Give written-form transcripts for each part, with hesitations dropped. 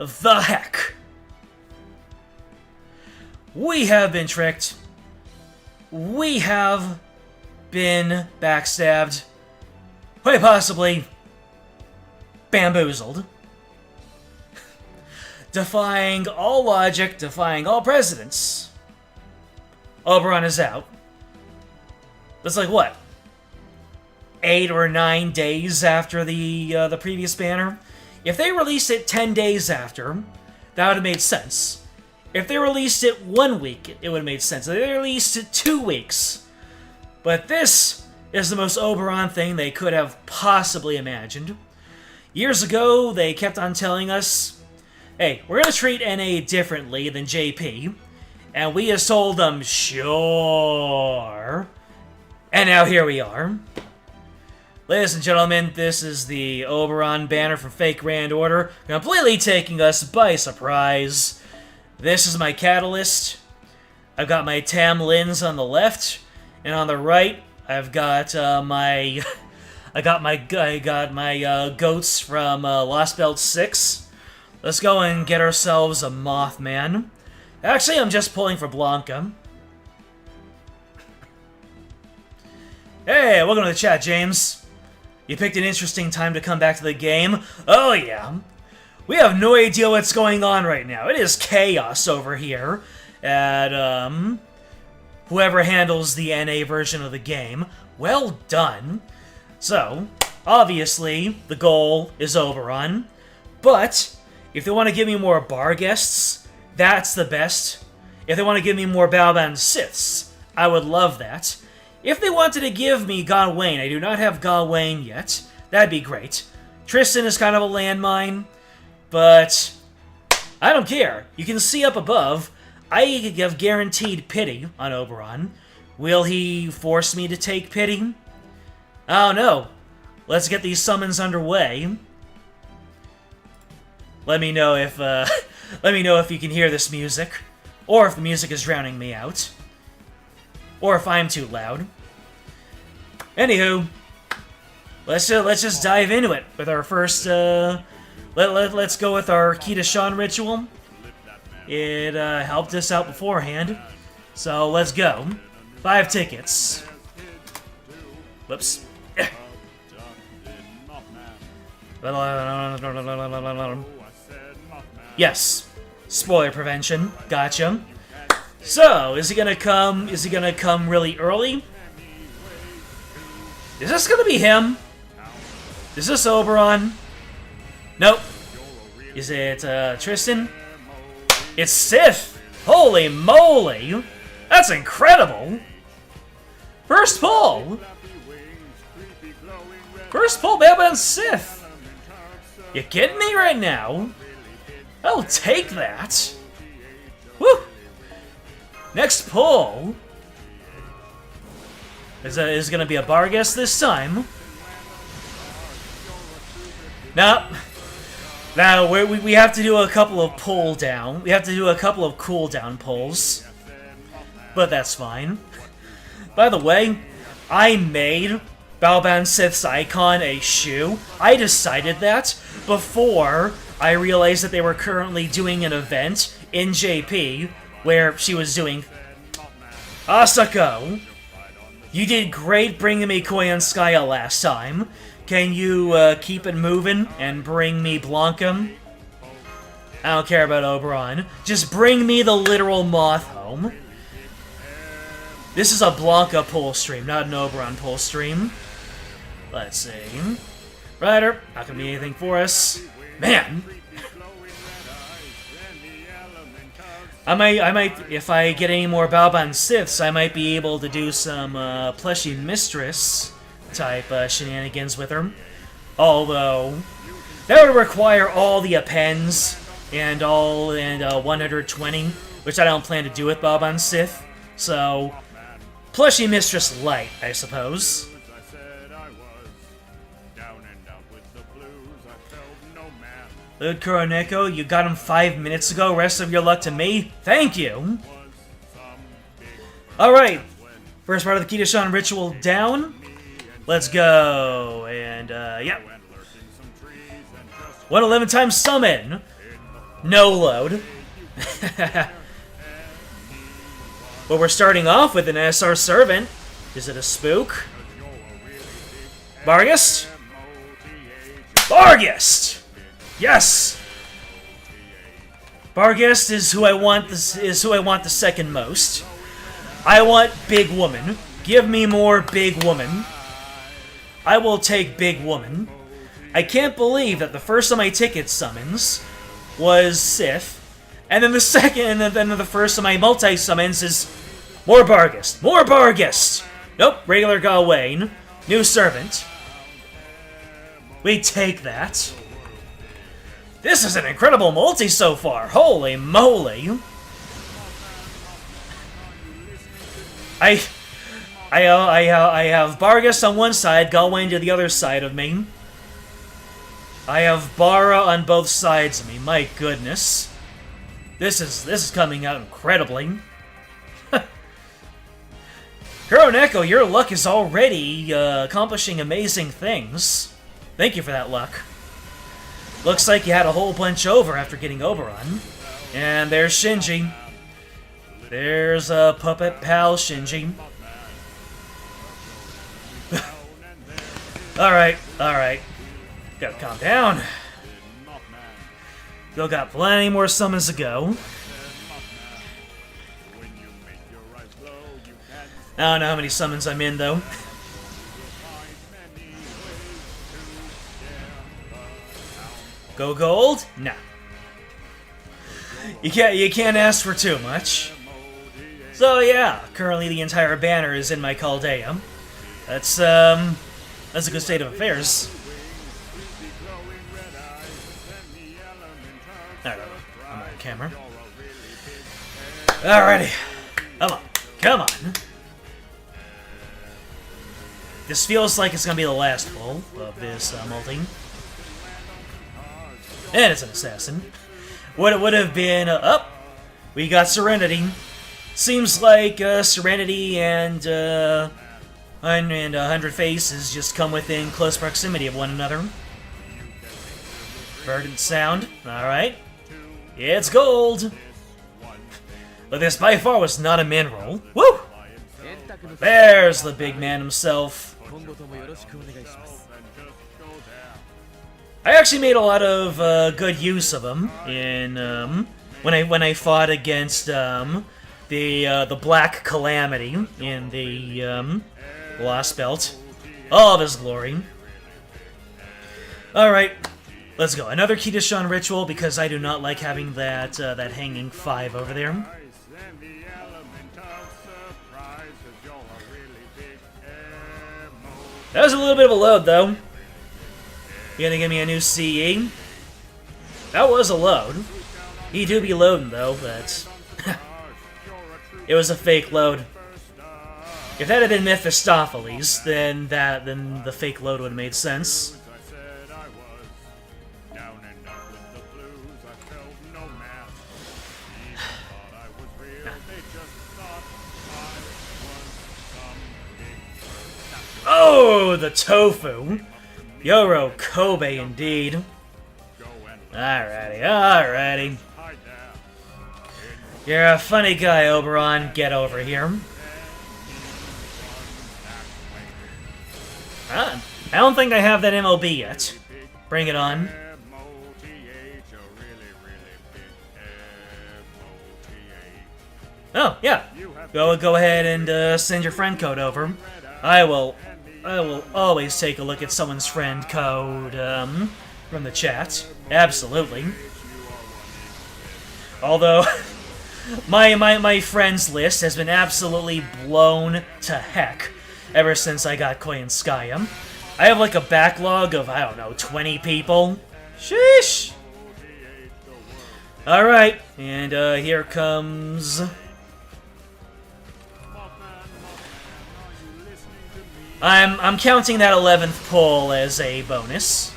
the heck? We have been tricked. We have been backstabbed. Quite possibly bamboozled. Defying all logic, defying all precedents. Oberon is out. That's like what? 8 or 9 days after the previous banner? If they released it 10 days after, that would have made sense. If they released it 1 week, it would have made sense. If they released it 2 weeks. But this is the most Oberon thing they could have possibly imagined. Years ago, they kept on telling us, hey, we're going to treat NA differently than JP. And we just told them, sure. And now here we are. Ladies and gentlemen, this is the Oberon banner from Fake Grand Order, completely taking us by surprise. This is my catalyst. I've got my Tam Lins on the left, and on the right, I've got my goats from Lost Belt 6. Let's go and get ourselves a Mothman. Actually, I'm just pulling for Blanca. Hey, welcome to the chat, James. You picked an interesting time to come back to the game. Oh, yeah. We have no idea what's going on right now. It is chaos over here at, whoever handles the NA version of the game. Well done. So, obviously, the goal is Oberon. But, if they want to give me more bar guests, that's the best. If they want to give me more Balban Siths, I would love that. If they wanted to give me Gawain, I do not have Gawain yet. That'd be great. Tristan is kind of a landmine, but I don't care. You can see up above, I have guaranteed pity on Oberon. Will he force me to take pity? I don't know. Let's get these summons underway. Let me know if you can hear this music, or if the music is drowning me out. Or if I'm too loud. Anywho, let's just dive into it with our first. Let's go with our Key to Sean ritual. It helped us out beforehand, so let's go. 5 tickets. Whoops. Yes. Spoiler prevention. Gotcha. So, is he gonna come really early? Is this gonna be him? Is this Oberon? Nope. Is it, Tristan? It's Sith! Holy moly! That's incredible! First pull! First pull, Balban Sith! You kidding me right now? I'll take that! Woo! Next pull is gonna be a bar guest this time. Nope. Now we have to do a couple of pull down. We have to do a couple of cooldown pulls, but that's fine. By the way, I made Balban Sith's icon a shoe. I decided that before I realized that they were currently doing an event in JP where she was doing Asako. You did great bringing me Koyan Skya last time. Can you keep it moving and bring me Blanca? I don't care about Oberon. Just bring me the literal moth home. This is a Blanca pull stream, not an Oberon pull stream. Let's see. Ryder, not gonna be anything for us. Man! I might, if I get any more Balban Siths, I might be able to do some Plushy Mistress type shenanigans with her. Although, that would require all the appends and 120, which I don't plan to do with Balban Sith. So, Plushy Mistress Light, I suppose. Lud Kuroneko, you got him 5 minutes ago. Rest of your luck to me. Thank you. Alright. First part of the Key to Sean ritual down. Let's go. And, yeah. 111 times summon. No load. But we're starting off with an SR Servant. Is it a spook? Barghest? Barghest! Yes! Barghest is who I want the second most. I want Big Woman. Give me more Big Woman. I will take Big Woman. I can't believe that the first of my ticket summons was Sith, and then the second, and then the first of my multi-summons is more Barghest. More Barghest! Nope, regular Gawain. New Servant. We take that. This is an incredible multi so far. Holy moly. I have Barghest on one side, Gawain to the other side of me. I have Bara on both sides of me. My goodness. This is coming out incredibly. Kuroneko, your luck is already accomplishing amazing things. Thank you for that luck. Looks like you had a whole bunch over after getting Oberon. And there's Shinji. There's a puppet pal Shinji. Alright, alright. Gotta calm down. Still got plenty more summons to go. I don't know how many summons I'm in, though. Go gold? Nah. You can't ask for too much. So yeah, currently the entire banner is in my Chaldea. That's a good state of affairs. Alright, I'm on camera. Alrighty. Come on. Come on. This feels like it's gonna be the last pull of this multi. And it's an assassin. What it would have been up. We got Serenity. Seems like Serenity and 100 Faces just come within close proximity of one another. Verdant Sound. Alright. It's gold. But this by far was not a mineral. Woo! There's the big man himself. I actually made a lot of good use of him in when I fought against the Black Calamity in the Lost Belt. All of his glory. All right, let's go. Another Kitashan ritual because I do not like having that that hanging 5 over there. That was a little bit of a load, though. You gonna give me a new CE? That was a load. He do be loading, though, but... it was a fake load. If that had been Mephistopheles, then the fake load would have made sense. Oh, the tofu! Yoro Kobe, indeed. Alrighty, alrighty. You're a funny guy, Oberon. Get over here. Ah, I don't think I have that MOB yet. Bring it on. Oh, yeah. Go ahead and send your friend code over. I will always take a look at someone's friend code from the chat. Absolutely. Although my friends list has been absolutely blown to heck ever since I got Koyanskaya. I have like a backlog of, I don't know, 20 people. Sheesh! Alright, and here comes... I'm counting that 11th pull as a bonus.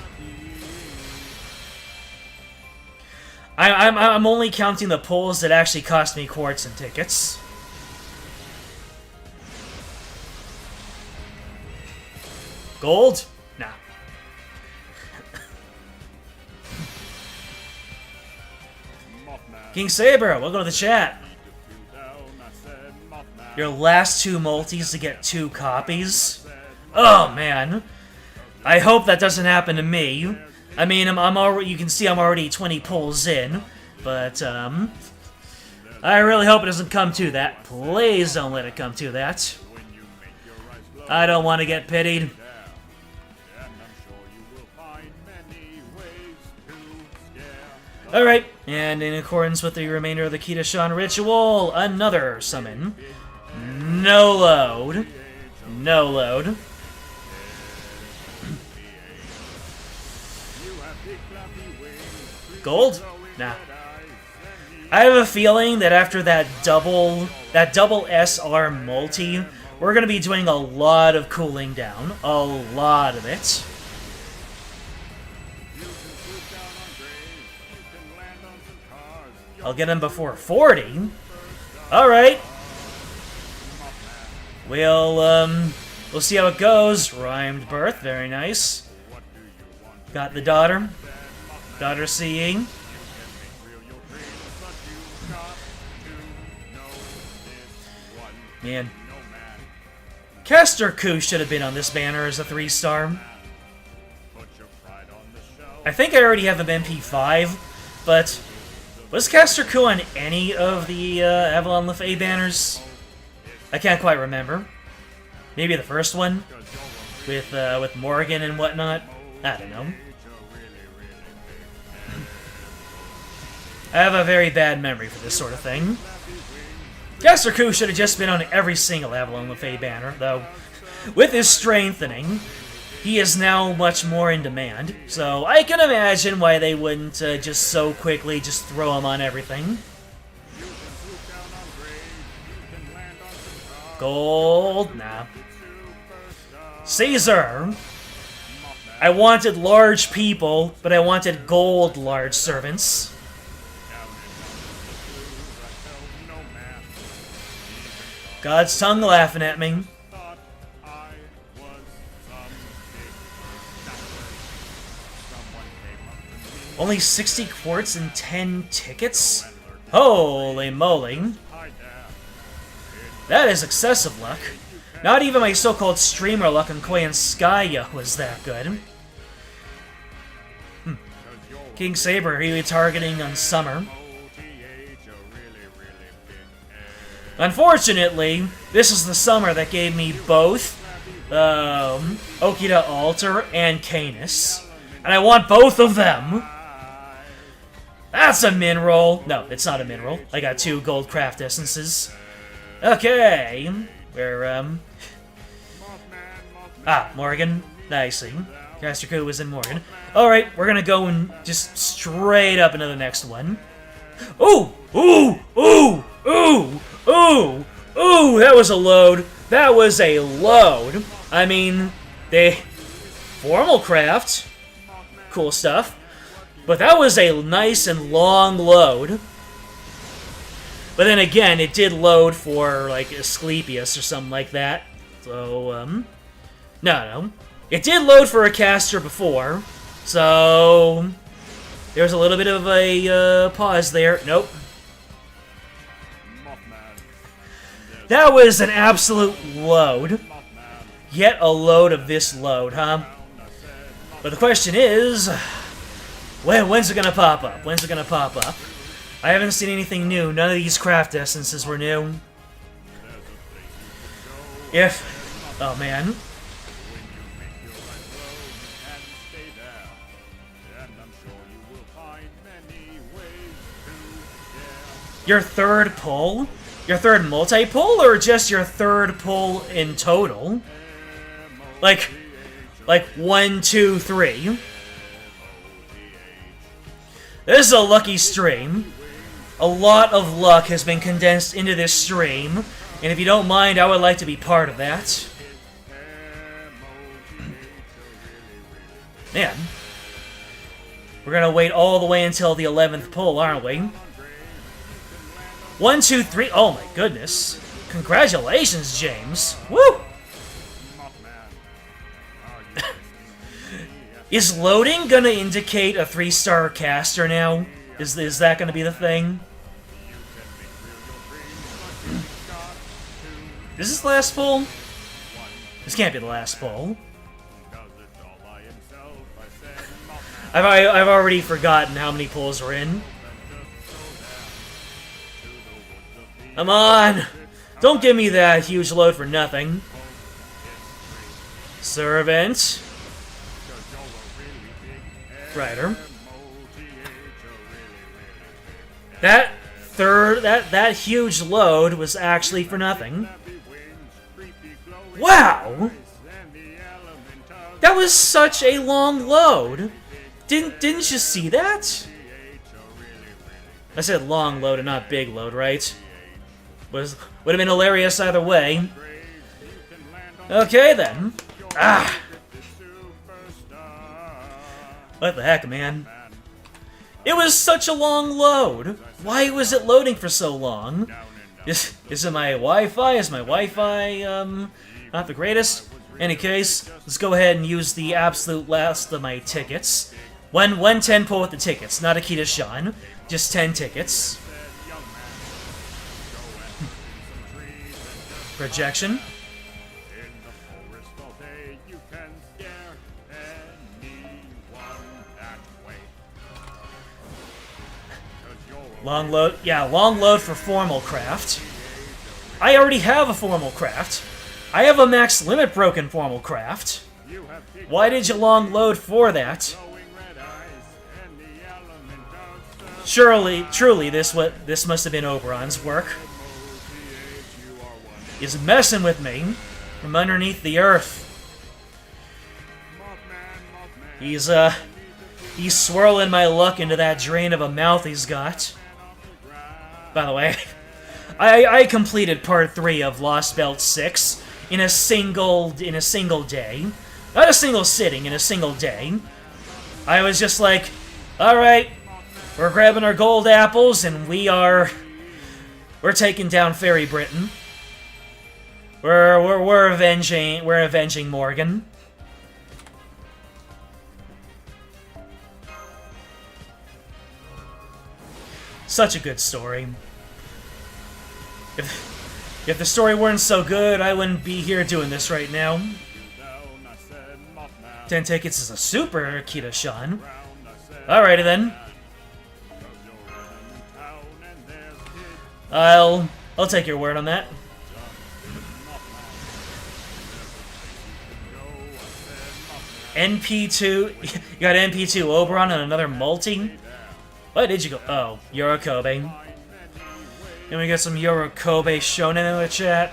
I'm only counting the pulls that actually cost me quartz and tickets. Gold? Nah. King Saber, welcome to the chat. Your last 2 multis to get 2 copies? Oh, man. I hope that doesn't happen to me. I mean, I'm already, you can see I'm already 20 pulls in, but, I really hope it doesn't come to that. Please don't let it come to that. I don't want to get pitied. Alright, and in accordance with the remainder of the Kitashan ritual, another summon. No load. No load. Gold? Nah. I have a feeling that after that double SR multi, we're gonna be doing a lot of cooling down. A lot of it. I'll get him before 40. Alright. We'll see how it goes. Rhymed birth, very nice. Got the daughter. Daughter seeing. Man. Caster Ku should have been on this banner as a 3-star. I think I already have him MP5, but was Caster Ku on any of the Avalon Lefay banners? I can't quite remember. Maybe the first one with Morgan and whatnot. I don't know. I have a very bad memory for this sort of thing. Caster Ku should have just been on every single Avalon Lefay banner, though with his strengthening, he is now much more in demand, so I can imagine why they wouldn't just so quickly just throw him on everything. Gold? Nah. Caesar! I wanted large people, but I wanted gold large servants. God's tongue laughing at me. Only 60 quartz and 10 tickets? Holy moly. That is excessive luck. Not even my so-called streamer luck on Koyanskaya was that good. King Saber, he was targeting on Summer. Unfortunately, this is the summer that gave me both Okita Altar and Canis. And I want both of them! That's a min roll. No, it's not a min roll. I got 2 gold craft essences. Okay. We're, Morgan. Nicely. Caster Ku was in Morgan. Alright, we're gonna go and just straight up into the next one. Ooh! Ooh! Ooh! Ooh! Ooh! Ooh! That was a load. That was a load. I mean, formal craft. Cool stuff. But that was a nice and long load. But then again, it did load for, like, Asclepius or something like that. So, no. It did load for a caster before. So, there's a little bit of a pause there. Nope. That was an absolute load. Yet a load of this load, huh? But the question is, when's it gonna pop up? When's it gonna pop up? I haven't seen anything new. None of these craft essences were new. Oh man. Your third pull? Your third multi-pull, or just your third pull in total? Like 1, 2, 3. This is a lucky stream. A lot of luck has been condensed into this stream, and if you don't mind, I would like to be part of that. Man. We're gonna wait all the way until the 11th pull, aren't we? 1, 2, 3. Oh my goodness. Congratulations, James. Woo! Is loading gonna indicate a 3-star caster now? Is that gonna be the thing? Is this the last pull? This can't be the last pull. I've already forgotten how many pulls we're in. Come on! Don't give me that huge load for nothing. Servant. Rider. That huge load was actually for nothing. Wow! That was such a long load. Didn't you see that? I said long load and not big load, right? Would have been hilarious either way. Okay then. Ah! What the heck, man? It was such a long load! Why was it loading for so long? Is it my Wi-Fi? Is my Wi-Fi, not the greatest? Any case, let's go ahead and use the absolute last of my tickets. One 10 pull with the tickets, not Akita Sean. Just 10 tickets. Projection. Long load, yeah, long load for formal craft. I already have a formal craft. I have a max limit broken formal craft. Why did you long load for that? Truly, this must have been Oberon's work. He's messing with me from underneath the earth. He's swirling my luck into that drain of a mouth he's got. By the way, I completed part 3 of Lost Belt 6 in a single day. Not a single sitting, in a single day. I was just like, alright, we're grabbing our gold apples and we're taking down Fairy Britain. We're avenging Morgan. Such a good story. If the story weren't so good, I wouldn't be here doing this right now. 10 tickets is a super Akita Sean. Alrighty then. I'll take your word on that. NP2, you got NP2 Oberon and another multi? Why did you go? Oh, Yorokobe. Can we get some Yorokobe shonen in the chat?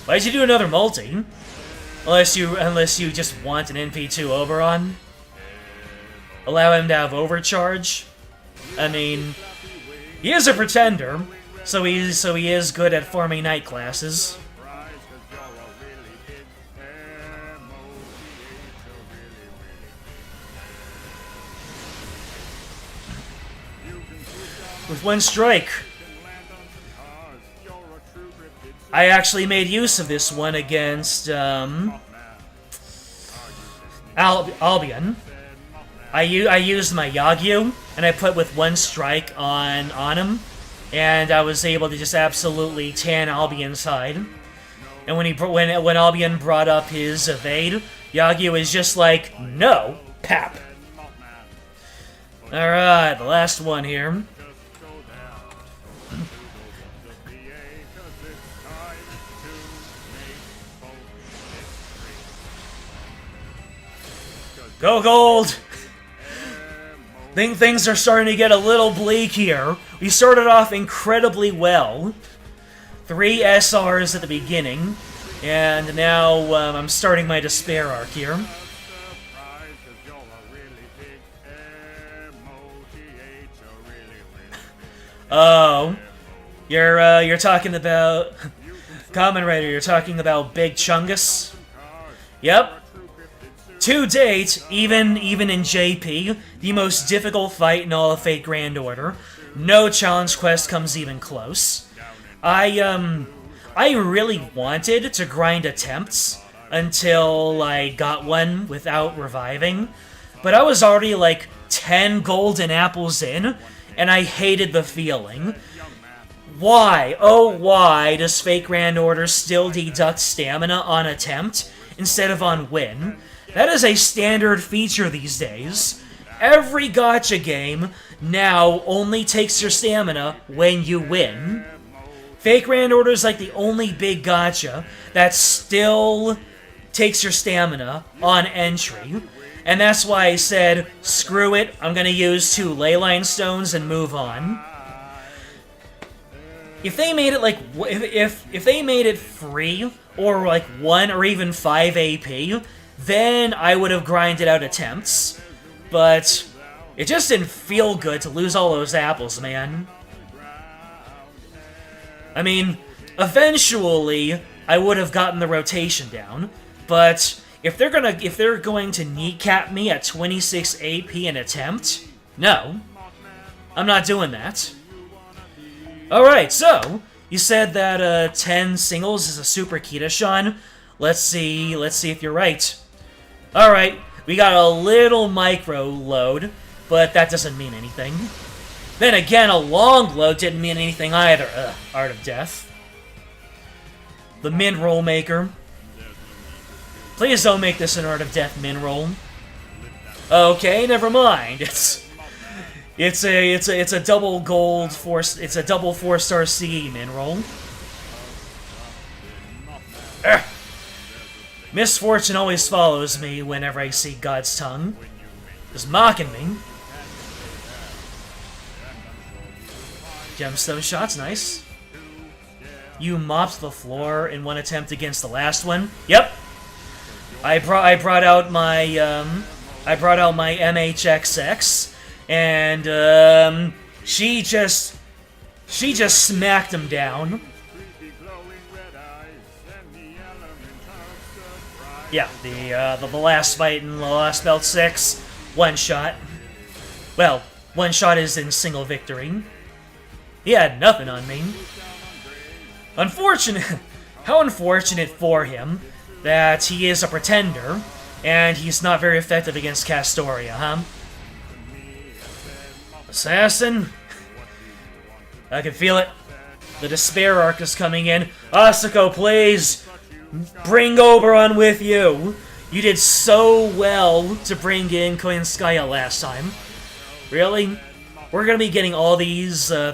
Why'd you do another multi? Unless you just want an NP2 Oberon? Allow him to have overcharge? I mean, he is a pretender, so he is good at forming night classes. With one strike. I actually made use of this one against Albion. I used my Yagyu, and I put with one strike on him, and I was able to just absolutely tan Albion's hide. And when Albion brought up his evade, Yagyu is just like, no, pap. Alright, the last one here. Go gold! Things are starting to get a little bleak here. We started off incredibly well. 3 SRs at the beginning, and now I'm starting my despair arc here. Oh, you're talking about Kamen Rider. You're talking about Big Chungus. Yep. To date, even in JP, the most difficult fight in all of Fate Grand Order. No challenge quest comes even close. I really wanted to grind attempts until I got one without reviving, but I was already like 10 golden apples in, and I hated the feeling. Why, oh why, does Fake Grand Order still deduct stamina on attempt instead of on win? That is a standard feature these days. Every gacha game now only takes your stamina when you win. Fake Grand Order is like the only big gacha that still takes your stamina on entry. And that's why I said, screw it, I'm gonna use 2 Leyline Stones and move on. If they made it like, if they made it free, or like 1 or even 5 AP, then I would have grinded out attempts. But it just didn't feel good to lose all those apples, man. I mean, eventually I would have gotten the rotation down, but if they're going to kneecap me at 26 AP an attempt, no, I'm not doing that. Alright, so, you said that 10 singles is a super Kita, Sean. Let's see if you're right. Alright, we got a little micro load, but that doesn't mean anything. Then again, a long load didn't mean anything either. Ugh, Art of Death. The min roll maker. Please don't make this an Art of Death min roll. Okay, never mind. It's a double gold force. It's a double 4-star CE min roll. Ugh. Misfortune always follows me whenever I see God's tongue. Just mocking me. Gemstone shots, nice. You mopped the floor in one attempt against the last one. Yep. I brought out my MHXX, and she just smacked him down. Yeah, the last fight in the last belt 6, one shot. Well, one shot is in single victory. He had nothing on me. How unfortunate for him that he is a pretender, and he's not very effective against Castoria, huh? Assassin? I can feel it. The despair arc is coming in. Asako, please! Bring Oberon with you! You did so well to bring in Koinskaya last time. Really? We're gonna be getting all these We're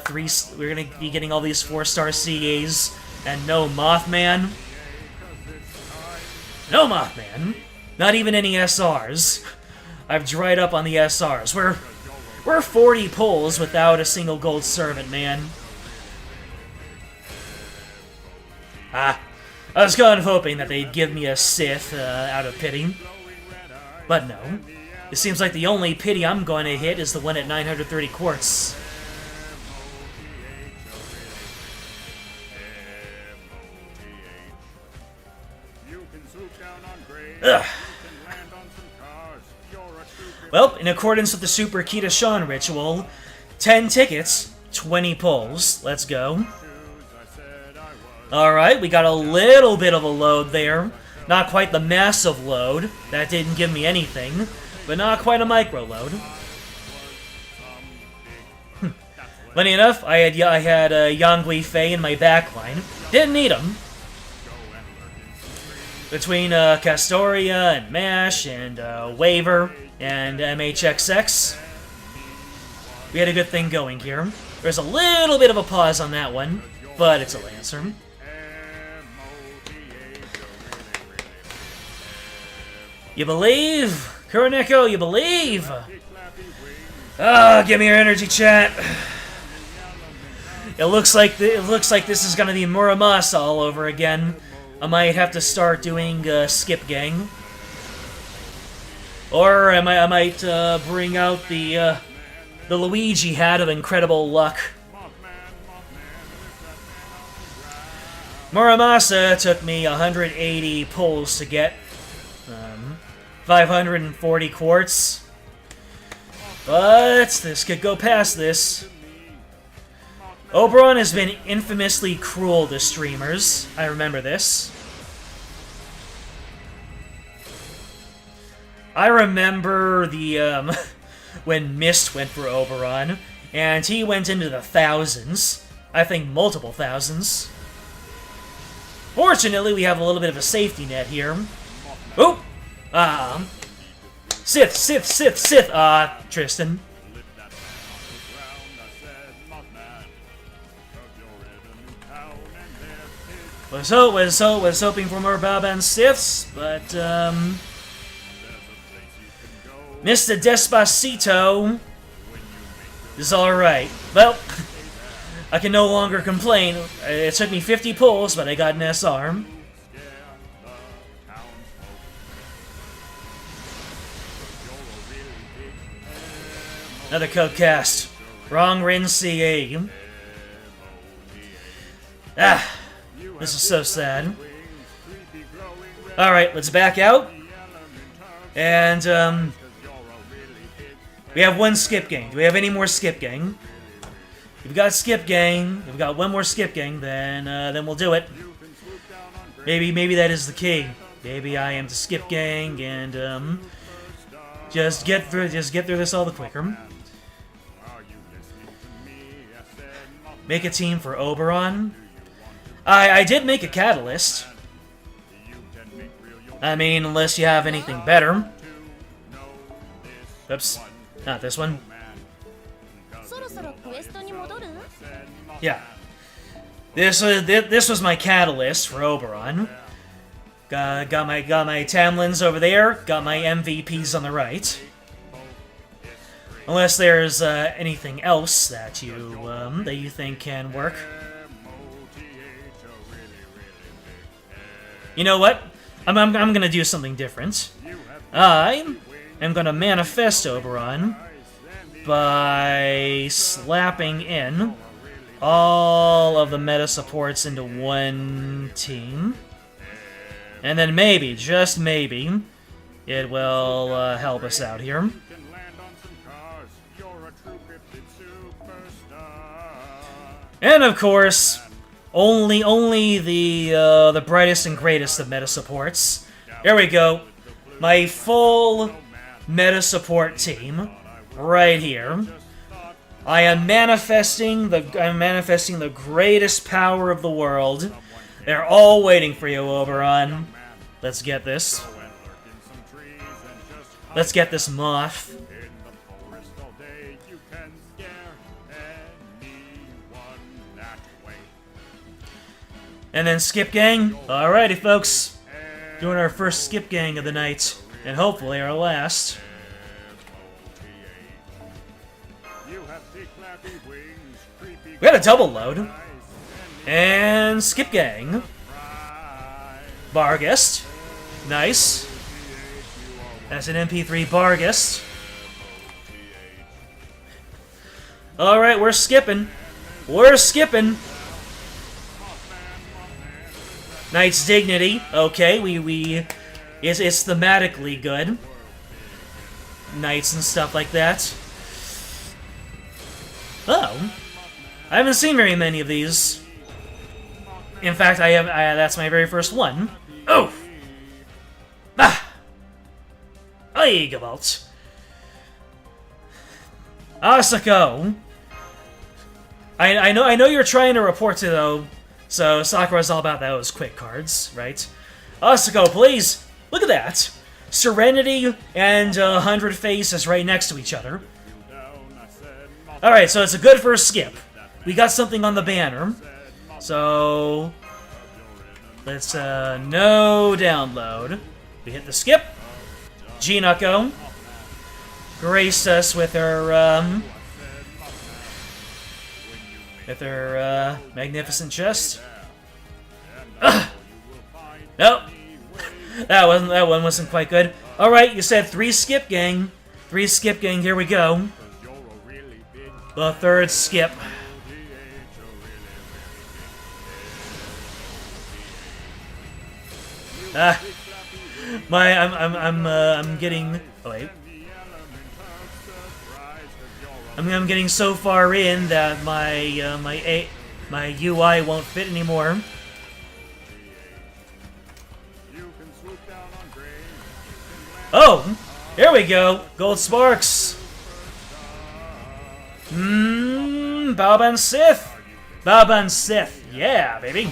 gonna be getting all these 4-star CAs, and no Mothman. No Mothman. Not even any SRs. I've dried up on the SRs. We're 40 pulls without a single gold servant, man. I was kind of hoping that they'd give me a Sith out of pity. But no. It seems like the only pity I'm going to hit is the one at 930 quartz. Ugh. Well, in accordance with the Super Kita Sean ritual, 10 tickets, 20 pulls. Let's go. Alright, we got a little bit of a load there. Not quite the massive load. That didn't give me anything. But not quite a micro load. Funny enough, I had Yangui Fei in my backline. Didn't need him. Between Castoria and Mash and Waver and MHXX, we had a good thing going here. There's a little bit of a pause on that one, but it's a Lancer. You believe? Kuroneko, you believe? Ah, give me your energy, chat. It looks like this is gonna be Muramasa all over again. I might have to start doing Skip Gang, or I might bring out the Luigi hat of incredible luck. Muramasa took me 180 pulls to get. 540 quartz. But this could go past this. Oberon has been infamously cruel to streamers. I remember this. I remember when Mist went for Oberon, and he went into the thousands. I think multiple thousands. Fortunately, we have a little bit of a safety net here. Oop! Sith! Tristan. Was hoping for more Baba and Siths, but, Mr. Despacito is alright. Well, I can no longer complain. It took me 50 pulls, but I got an SR. Another code cast. Wrong Rin CE. This is so sad. Alright, let's back out. And, we have one skip gang. Do we have any more skip gang? If we've got skip gang, if we've got one more skip gang, then we'll do it. Maybe that is the key. Maybe I am the skip gang, and, just get through this all the quicker. Make a team for Oberon. I did make a catalyst. I mean, unless you have anything better. Oops, not this one. Yeah. This was my catalyst for Oberon. Got my Tamlins over there, got my MVPs on the right. Unless there's anything else that you think can work. You know what? I'm gonna do something different. I am gonna manifest Oberon by slapping in all of the meta supports into one team. And then maybe, just maybe, it will help us out here. And of course, only the brightest and greatest of meta supports. There we go. My full meta support team, right here. I'm manifesting the greatest power of the world. They're all waiting for you, Oberon. Let's get this. Let's get this moth. And then skip gang. Alrighty, folks. Doing our first skip gang of the night. And hopefully our last. We got a double load. And skip gang. Barghest. Nice. That's an MP3 Barghest. Alright, we're skipping. We're skipping. Knight's Dignity. Okay, it's thematically good. Knights and stuff like that. Oh. I haven't seen very many of these. In fact, that's my very first one. Oh! Ay, Gewalt. Asako. I know you're trying to report to, though, so Sakura's all about those quick cards, right? Asako, please! Look at that! Serenity and 100 Faces right next to each other. Alright, so it's a good first skip. We got something on the banner. So let's no download. We hit the skip. Jinako graced us with her magnificent chest. Nope. That one wasn't quite good. Alright, you said 3 skip gang. 3 skip gang, here we go. The third skip. I'm getting. Oh wait. I'm getting so far in that my UI won't fit anymore. Oh, here we go. Gold Sparks. Bob and Sith. Baban Sith, yeah, baby.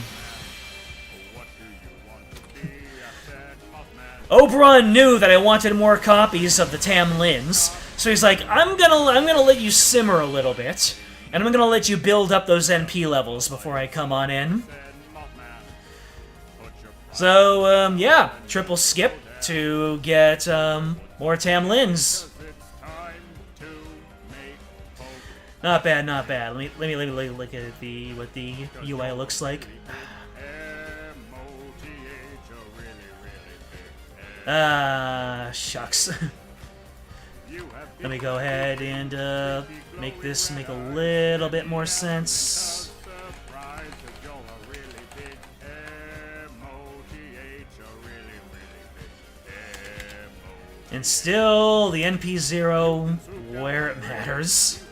Oberon knew that I wanted more copies of the Tam Lins, so he's like, I'm gonna let you simmer a little bit, and I'm gonna let you build up those NP levels before I come on in. So, yeah, triple skip to get more Tam Lins. Not bad, not bad. Let me look at what the UI looks like. Shucks. Let me go ahead and make this make a little bit more sense. And still, the NP0 where it matters.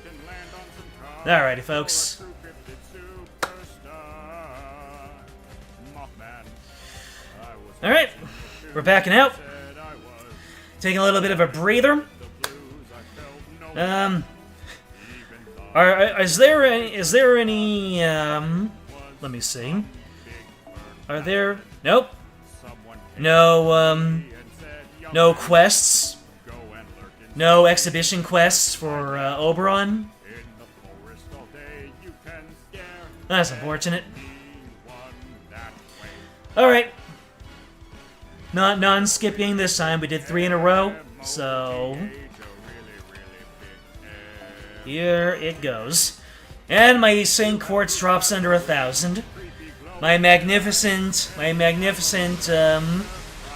Alrighty, folks. Alright, we're backing out. Taking a little bit of a breather. Is there any, let me see. Are there, nope. No, no quests. No exhibition quests for, Oberon. That's unfortunate. Alright. Not non-skipping this time. We did 3 in a row, so here it goes. And my St. Quartz drops under 1,000. My magnificent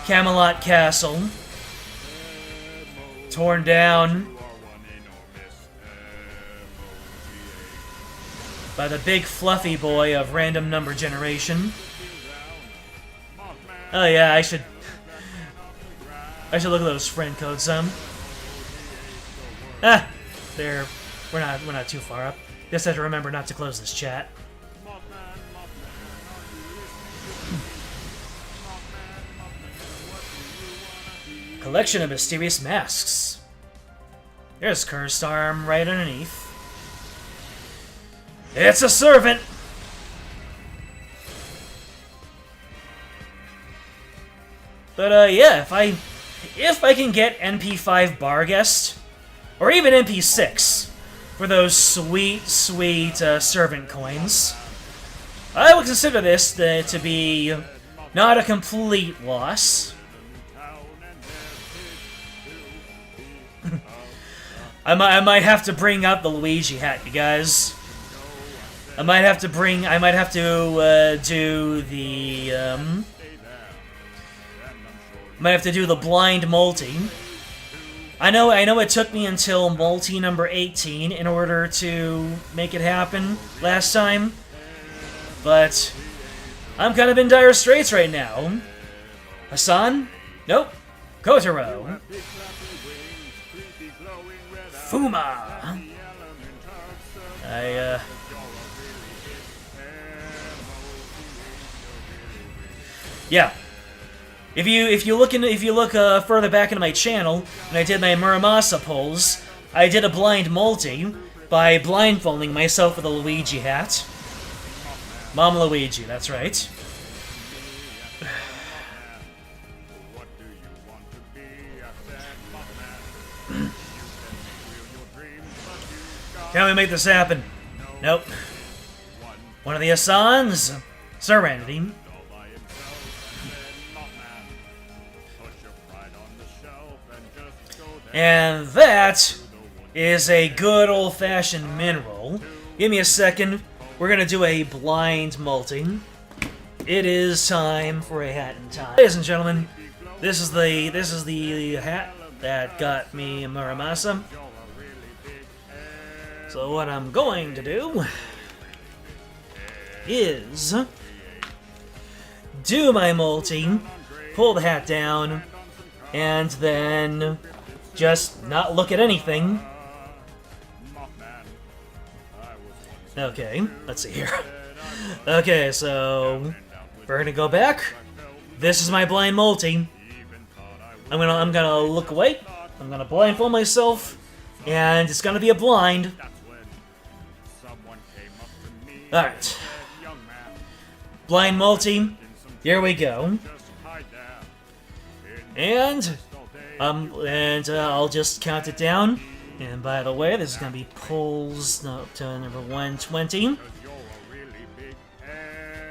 Camelot Castle torn down by the big fluffy boy of random number generation. Oh yeah, I should look at those friend codes some. Ah, we're not too far up. Just have to remember not to close this chat. Collection of mysterious masks. There's Cursed Arm right underneath. It's a servant! But, yeah, if I can get NP5 Barguest, or even NP6, for those sweet, sweet, servant coins, I would consider this to be not a complete loss. I might have to bring out the Luigi hat, you guys. I might have to do the, might have to do the blind multi. I know it took me until multi number 18 in order to make it happen last time, but I'm kind of in dire straits right now. Hassan? Nope. Kotaro. Fuma. Yeah. If you look further back into my channel, when I did my Muramasa polls, I did a blind multi by blindfolding myself with a Luigi hat. Mom Luigi, that's right. Can we make this happen? Nope. One of the Hassans, Serenity. And that is a good old-fashioned mineral. Give me a second. We're gonna do a blind multi. It is time for a hat in time. Ladies and gentlemen, this is the hat that got me Muramasa. So what I'm going to do is do my multi, pull the hat down, and then just not look at anything. Okay, let's see here. Okay, so we're gonna go back. This is my blind multi. I'm gonna look away. I'm gonna blindfold myself, and it's gonna be a blind. Alright. Blind multi. Here we go. And I'll just count it down. And by the way, this is going to be pulls up to number 120.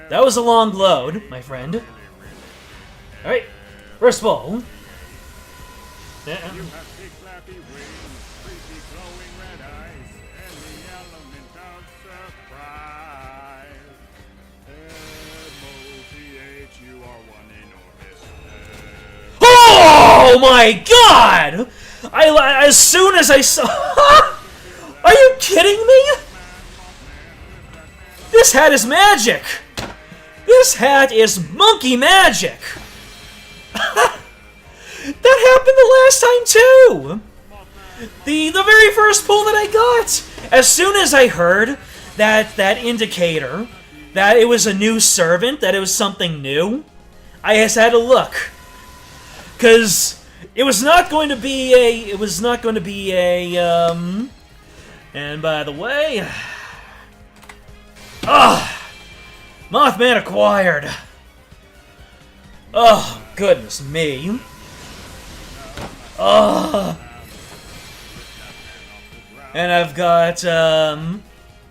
That was a long load, my friend. Alright, first ball. Oh my god! As soon as I saw... Are you kidding me? This hat is magic! This hat is monkey magic! That happened the last time too! The very first pull that I got! As soon as I heard that indicator, that it was a new servant, that it was something new, I just had to look. Because it was not going to be a... And by the way... Mothman acquired! Oh, goodness me. And I've got,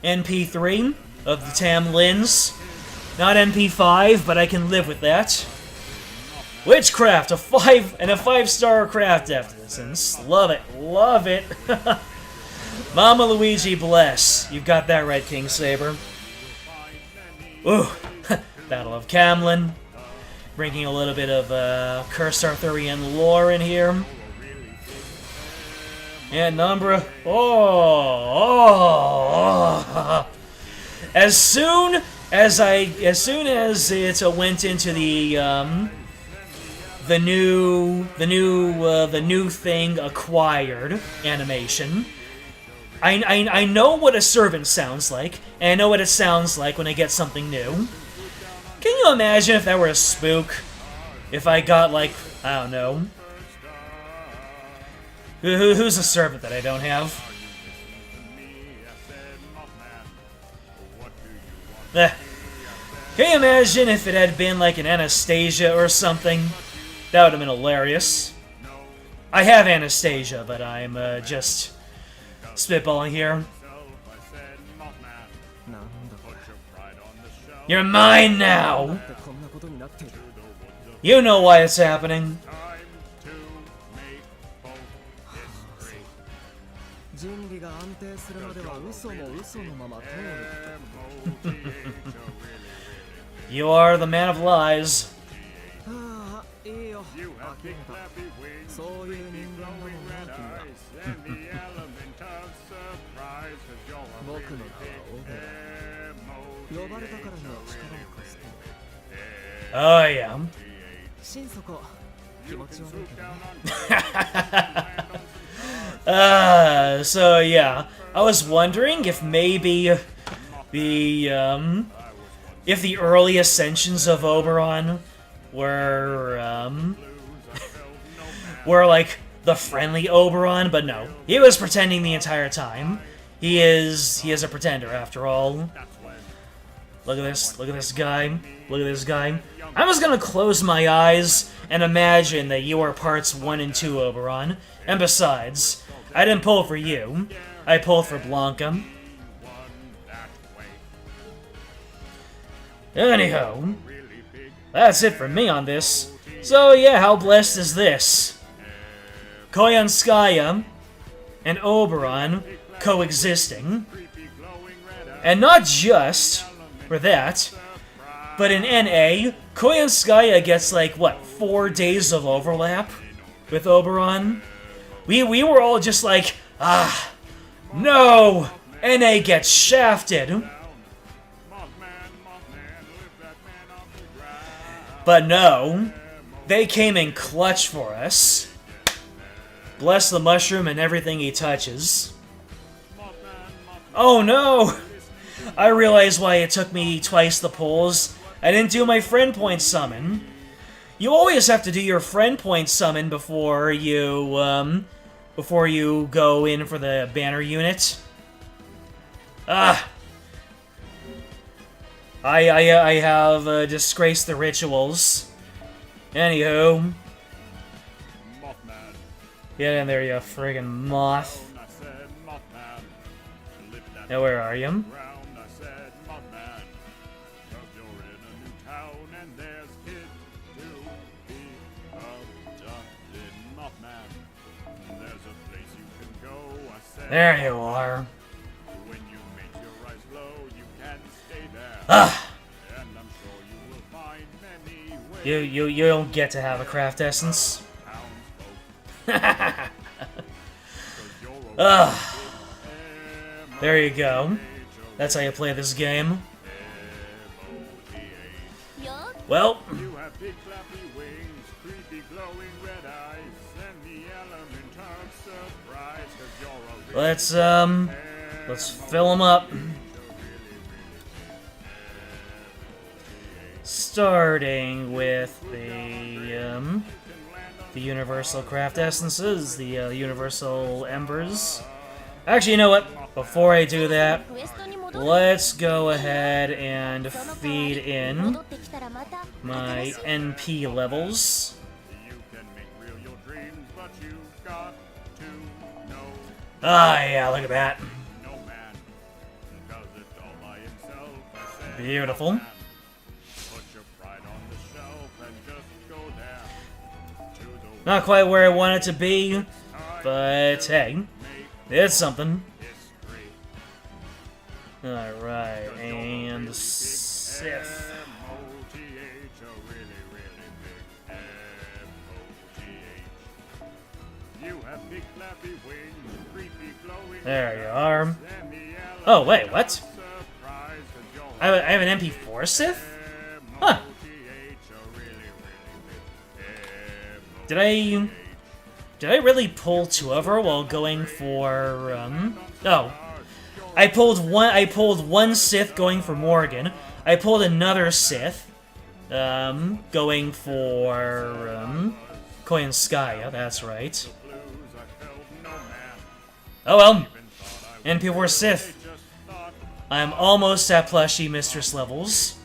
NP3 of the Tam Lins. Not NP5, but I can live with that. Witchcraft, a 5-star craft after this, and love it, love it. Mama Luigi bless. You've got that right, King Saber. Ooh, Battle of Camlin. Bringing a little bit of cursed Arthurian lore in here. And number... As soon as it went into the new thing acquired animation, I know what a servant sounds like, and I know what it sounds like when I get something new. Can you imagine if that were a spook? If I got, like, I don't know. Who's a servant that I don't have? Can you imagine if it had been like an Anastasia or something? That would have been hilarious. I have Anastasia, but I'm just spitballing here. You're mine now! You know why it's happening. You are the man of lies. Oh, yeah. So yeah, I was wondering if maybe if the early ascensions of Oberon were were like the friendly Oberon, but no, he was pretending the entire time. He is a pretender after all. Look at this guy. Look at this guy. I'm just gonna close my eyes and imagine that you are parts 1 and 2 Oberon. And besides, I didn't pull for you. I pulled for Blanca. Anyhow, that's it for me on this. So yeah, how blessed is this? Koyanskaya and Oberon coexisting. And not just for that, but in NA, Koyanskaya gets like, what, 4 days of overlap with Oberon? We were all just like, no! NA gets shafted! But no, they came in clutch for us. Bless the mushroom and everything he touches. Oh no! I realize why it took me twice the pulls. I didn't do my friend point summon. You always have to do your friend point summon before you go in for the banner unit. I have disgraced the rituals. Anywho. Mothman. Get in there, you friggin' moth. I said Mothman. Lift that Now, where are you? ground. I said Mothman. 'Cause you're in a new town and there's kid to be abducted. Mothman. There's a place you can go. I said. There you are. When you make your eyes glow, you can stay there. Ah! And I'm sure you will find many ways. You don't get to have a craft essence. Ugh. There you go. That's how you play this game. Well, You have big flappy wings, creepy glowing red eyes, and the element of surprise, 'cause you're a let's fill them up. Starting with the universal craft essences, the universal embers. Actually, you know what? Before I do that, let's go ahead and feed in my NP levels. You can make real your dreams, but you've got to know Ah, yeah, look at that. no man does it all by himself. I said, Beautiful. man, put your pride on the shelf and just go there to the Not quite where I want it to be, but hey, it's something. history. Alright, and Sith. M-O-T-H, a really, really big M-O-T-H. You have big flappy wings, creepy glowing There you are. and the Oh, wait, what? surprise, 'cause you're I have an MP4 Sith? Huh. M-O-T-H, a really, really big Did I really pull two of her while going for, oh. I pulled one Sith going for Morgan. I pulled another Sith, going for, Koyanskaya, that's right. blues. I felt no man Oh well, even thought I NP4 Sith. just thought I'm almost at plushie mistress levels.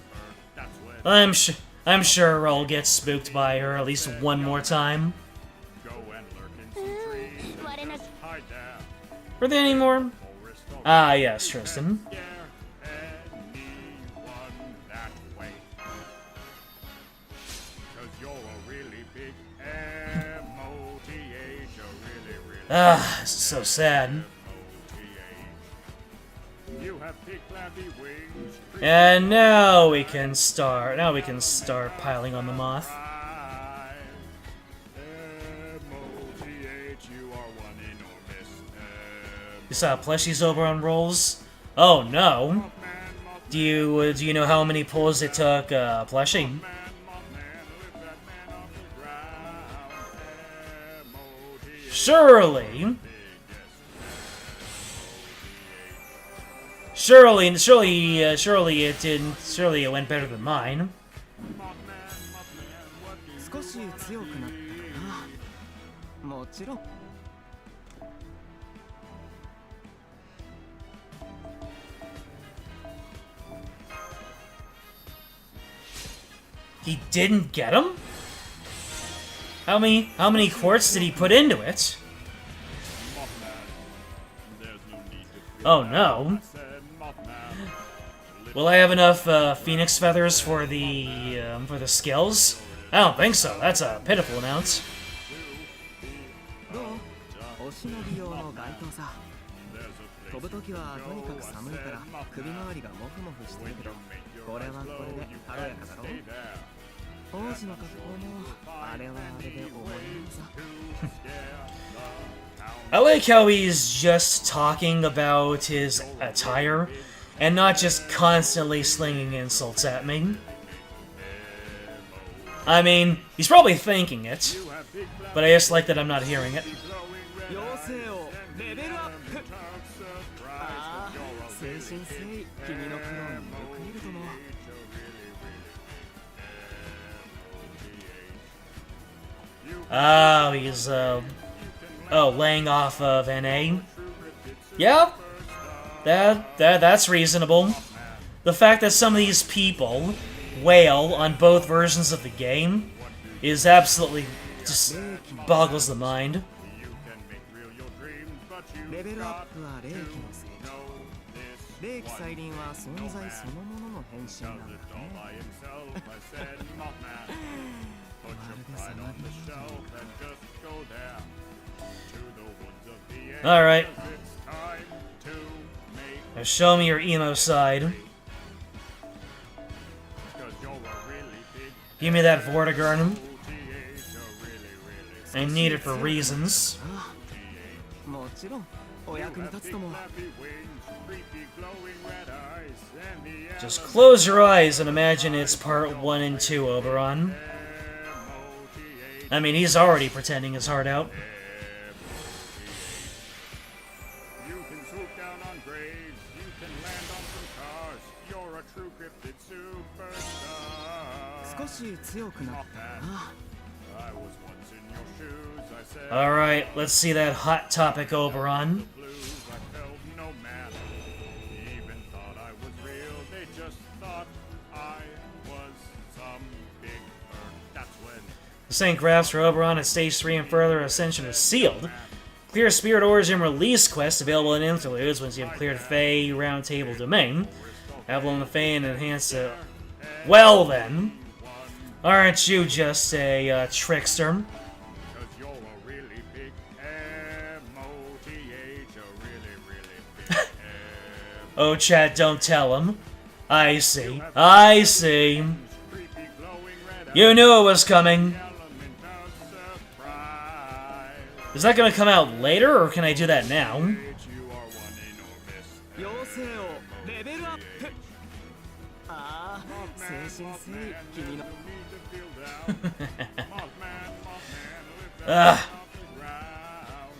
that's when I'm sure I'll get spooked by her at least one more time. go and lurk in some trees and just hide there. Are there any more? Forest or Ah, yes, Tristan. scare anyone that way. 'Cause you're a really big M-O-T-H, a really, really Ah, this is so sad. M-O-T-H. You have big flappy wings, And now we can start. Now we can start piling on the moth. M-O-T-H, you are one enormous You saw Plushie's Oberon rolls? Oh no. Do you know how many pulls it took Plushie? Surely. Surely it didn't. Surely it went better than mine. 少し強くなったかな。もちろん。 He didn't get him? How many quartz did he put into it? Oh no. Will I have enough phoenix feathers for the skills? I don't think so. That's a pitiful amount. どう？お忍び用の街灯さ。飛ぶときはとにかく寒いから首周りがモフモフしてるけど、これはこれで軽やかだろ。王子の格好もあれはあれで思いのさ。 I like how he's just talking about his attire and not just constantly slinging insults at me. I mean, he's probably thinking it, but I just like that I'm not hearing it. 妖精をレベルアップ。ああ、精神性君の苦労に報いるとも。 Oh, he's, laying off of NA. Yeah, that's reasonable. the fact that some of these people wail on both versions of the game is absolutely just boggles the mind. You can make real your dreams, but you レベルアッ got プは霊気の成 know 長 this 霊気再臨は存在そのものの変身なんだ does it all ね by himself. I said, Mothman, put your pride on the shelf and just go there to the woods of the end. Alright. 'Cause it's time to make Now show me your emo side. 'cause you're a really big Give me that Vortigern. OTA, you're really, really I need it for reasons. もちろんお役に立つとも flappy wings, creepy glowing red eyes, and the Just close your eyes and imagine it's part 1 and 2, Oberon. I mean, he's already pretending his heart out. You can swoop down on graves, you can land on some cars. You're a true cryptid superstar. 少し強くなったな I was once in your shoes, I said Alright, let's see that hot topic, Oberon. blues, I felt no man. Even thought I was real, they just thought I was some big bird. That's when The St. Graphs for Oberon at Stage 3 and further ascension is sealed. Clear Spirit Origin release quest available in Interludes once you have cleared Fey Round Table Domain. Avalon the Fey and enhance the... Well then, aren't you just a trickster? 'cause you're a really big MOTH, a really, really big Oh, Chad, don't tell him. I see. I see. creepy glowing red You knew it was coming. element of surprise. Is that gonna come out later, or can I do that now? You are one enormous 妖精をレベルアップああ精神性君の you need to feel down. Mothman, live Ugh. off the ground.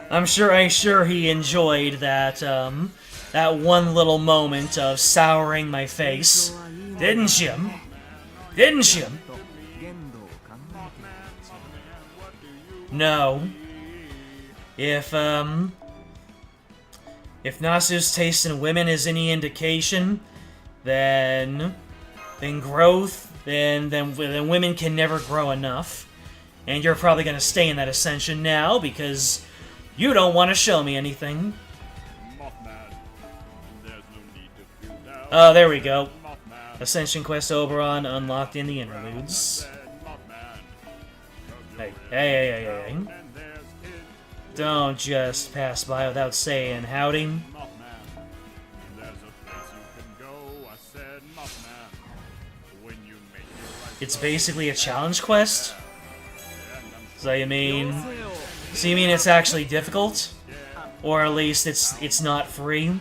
I'm sure he enjoyed that, that one little moment of souring my face. Didn't you? Didn't you? と限度を考えている No. If Nasu's taste in women is any indication, then growth, then women can never grow enough. And you're probably gonna stay in that ascension now because you don't want to show me anything. Mothman, there's no need to feel down. Oh, there we go. Mothman, Ascension Quest Oberon unlocked in the interludes. said Mothman. 'Cause you're Hey. and there's kid Don't just pass by without saying howdy. Mothman. There's a place you can go. I said Mothman. When you make your right It's basically a challenge quest. So you mean... So you mean it's actually difficult? Or at least it's not free? 'cause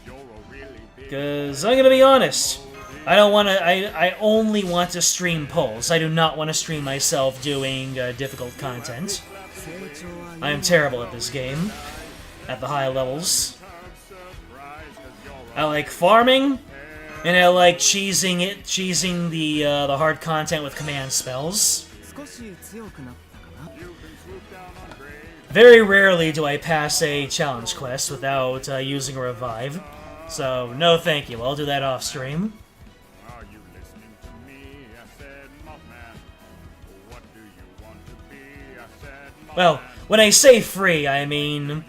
you're a really big Because I'm gonna be honest, I don't want to. I only want to stream polls. I do not want to stream myself doing difficult content. 成長は I am terrible at this game, at the high levels. I like farming, and I like cheesing the hard content with command spells. 少し強くなったかな Very rarely do I pass a challenge quest without using a revive. So no, thank you. I'll do that off stream. Are you listening to me? I said Mothman. What do you want to be? I said Mothman. Well, when I say free, I mean,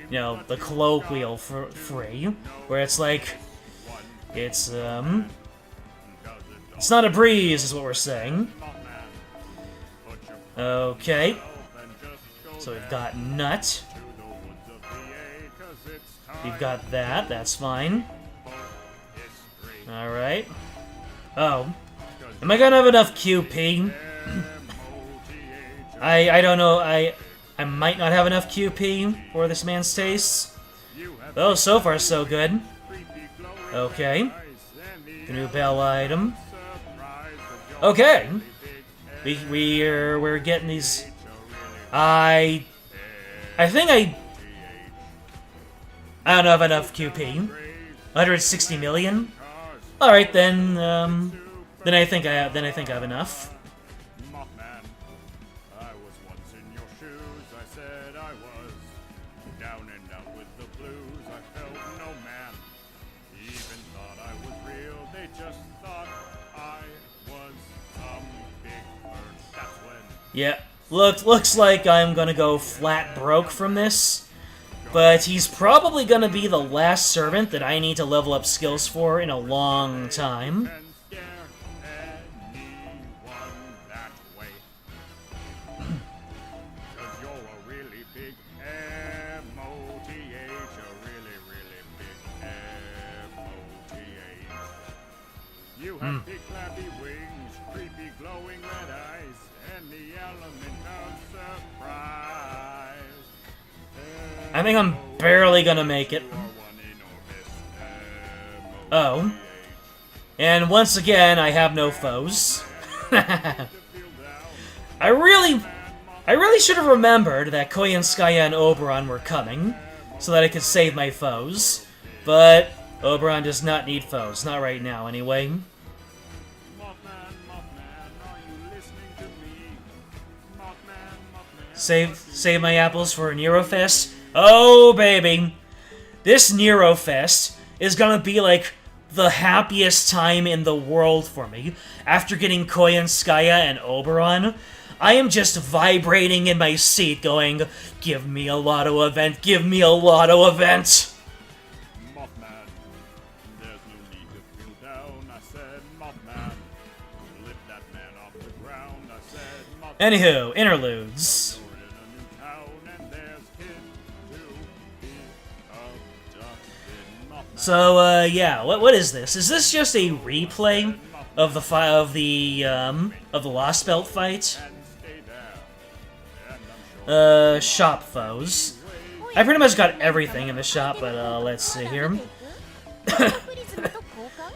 you know, the colloquial free, where it's like, it's not a breeze, is what we're saying. Okay, so we've got nut. We've got that. That's fine. All right. Oh, am I gonna have enough QP? I don't know. I might not have enough QP for this man's taste. Oh, so far so good. Okay. The new bell item. Okay. We're getting these. I think I don't have enough QP. 160 million. All right then. Then I think I have enough. Mothman, I was once in your shoes. I said I was down and out with the blues. I felt no man. Yeah, looks like I'm gonna go flat broke from this. But he's probably gonna be the last servant that I need to level up skills for in a long time. And scare anyone that way. 'Cause you're a really big MOTH, a really, really big MOTH. You have big flabby wings, creepy glowing red eyes, and the element of surprise. I think I'm barely gonna make it. Oh. And once again, I have no foes. I really should have remembered that Koyanskaya and Oberon were coming, so that I could save my foes. But Oberon does not need foes, not right now anyway. Save my apples for Nerofest. Oh, baby. This Nerofest is gonna be like the happiest time in the world for me. After getting Koyanskaya and Oberon, I am just vibrating in my seat going, give me a lotto event, give me a lotto event! Mothman, there's no need to feel down. I said, Mothman, lift that man off the ground. I said, Mothman. Anywho, interludes. So, yeah, what is this? Is this just a replay of the Lost Belt fight? Shop foes. I pretty much got everything in the shop, but, let's see here.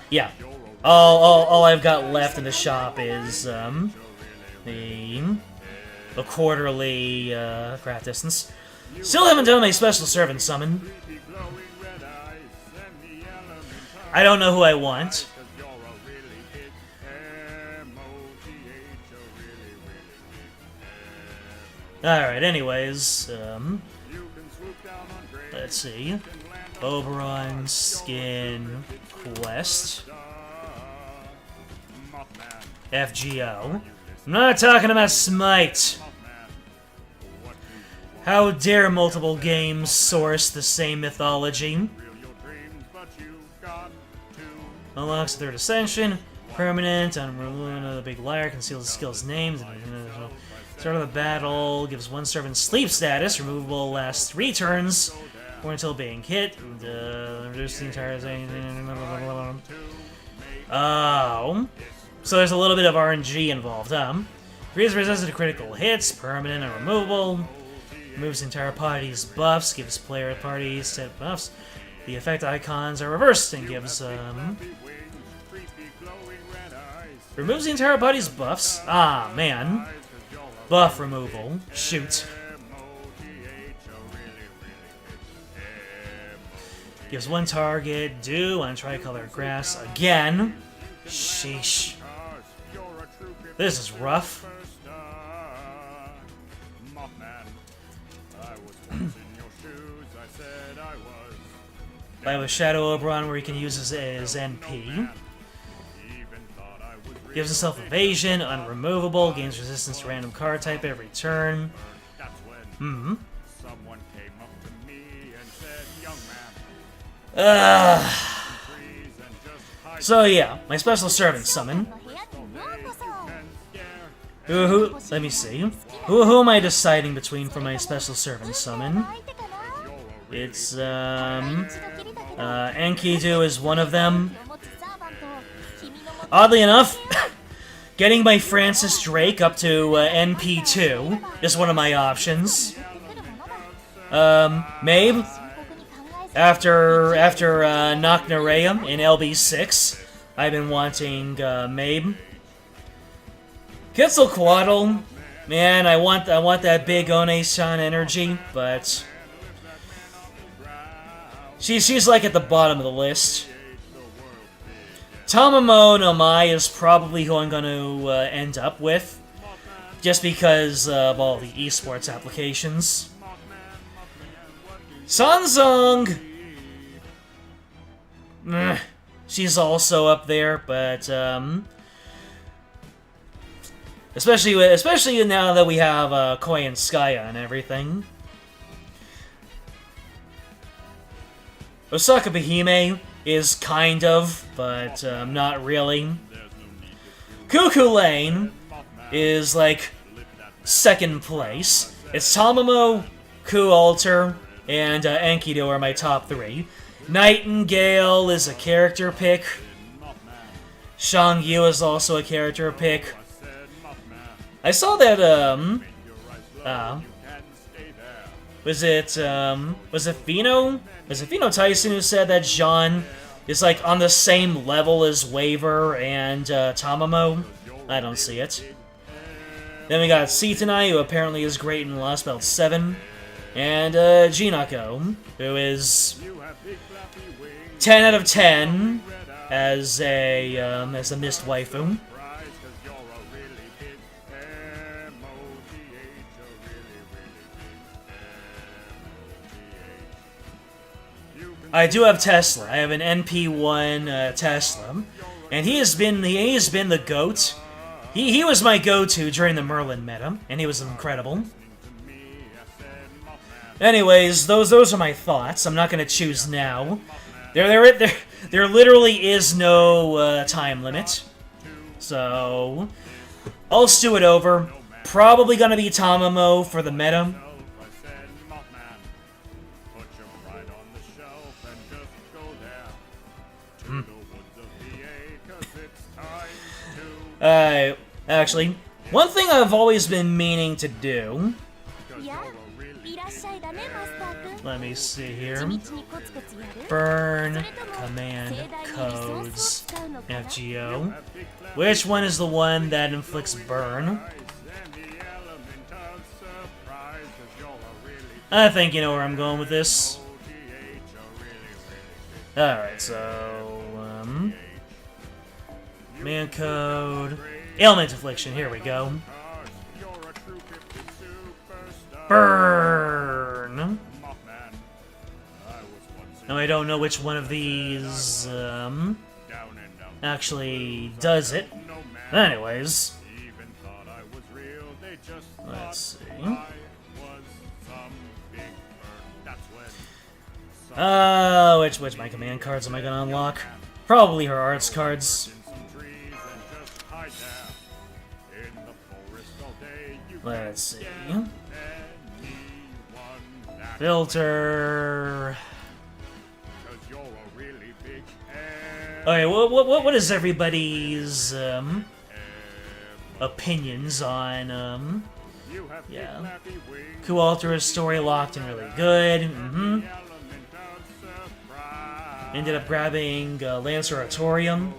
Yeah. All I've got left in the shop is, the quarterly, craft distance. Still haven't done my special servant summon. I don't know who I want. Alright, anyways, let's see. Oberon Skin Quest. FGO. I'm not talking about Smite. How dare multiple games source the same mythology? Unlocks the third ascension. Permanent. On removing the big liar. Conceals the skill's names. Start of the battle. Gives one servant sleep status. Removable lasts 3 turns. Or until being hit. Reduce the entire thing. Oh. So there's a little bit of RNG involved, huh? Increases resistance to critical hits. Permanent and removable. Removes the entire party's buffs. Gives player parties set buffs. The effect icons are reversed and gives, removes the entire body's buffs. Ah, man. Buff removal. Shoot. Gives one target. Dew on tricolor grass again. Sheesh. This is rough. I have a Shadow Oberon where he can use his NP. Gives himself evasion, unremovable, gains resistance to random card type every turn. So yeah, my special servant summon. Let me see. Who am I deciding between for my special servant summon? It's, Enkidu is one of them. Oddly enough, getting my Francis Drake up to NP2 is one of my options. Mabe, after Nocnarea in LB6, I've been wanting Mabe. Quetzalcoatl, man, I want that big One-San energy, but she's like at the bottom of the list. Tamamo no Mai is probably who I'm going to end up with, just because of all the esports applications. Sanzong, she's also up there, but Especially now that we have Koi and Skya and everything. Osaka Behime is kind of, but not really. Cuckoo Lane is like second place. It's Tamamo, Ku Alter, and Enkidu are my top 3. Nightingale is a character pick. Shangyu is also a character pick. I saw that, was it Fino? Was it Fino Tyson who said that Jean is, like, on the same level as Waver and, Tamamo? I don't see it. Then we got Sitanai, who apparently is great in Lost Belt 7. And, Jinako, who is 10 out of 10 as a missed waifu. I do have Tesla. I have an NP1 Tesla, and he has been the GOAT. He was my go-to during the Merlin meta, and he was incredible. Anyways, those are my thoughts. I'm not gonna choose now. There literally is no time limit, so I'll stew it over. Probably gonna be Tamamo for the meta. Actually, one thing I've always been meaning to do... Let me see here. Burn, command, codes, FGO. Which one is the one that inflicts burn? I think you know where I'm going with this. Alright, so... command code... Ailment Affliction, here we go. Burn! Now I don't know which one of these, actually does it. Anyways. Let's see. Which my command cards am I gonna unlock? Probably her arts cards. Let's see. Filter. Okay, what is everybody's opinions on yeah. Ku Alter's story locked and really good. Ended up grabbing Lancer Artorium.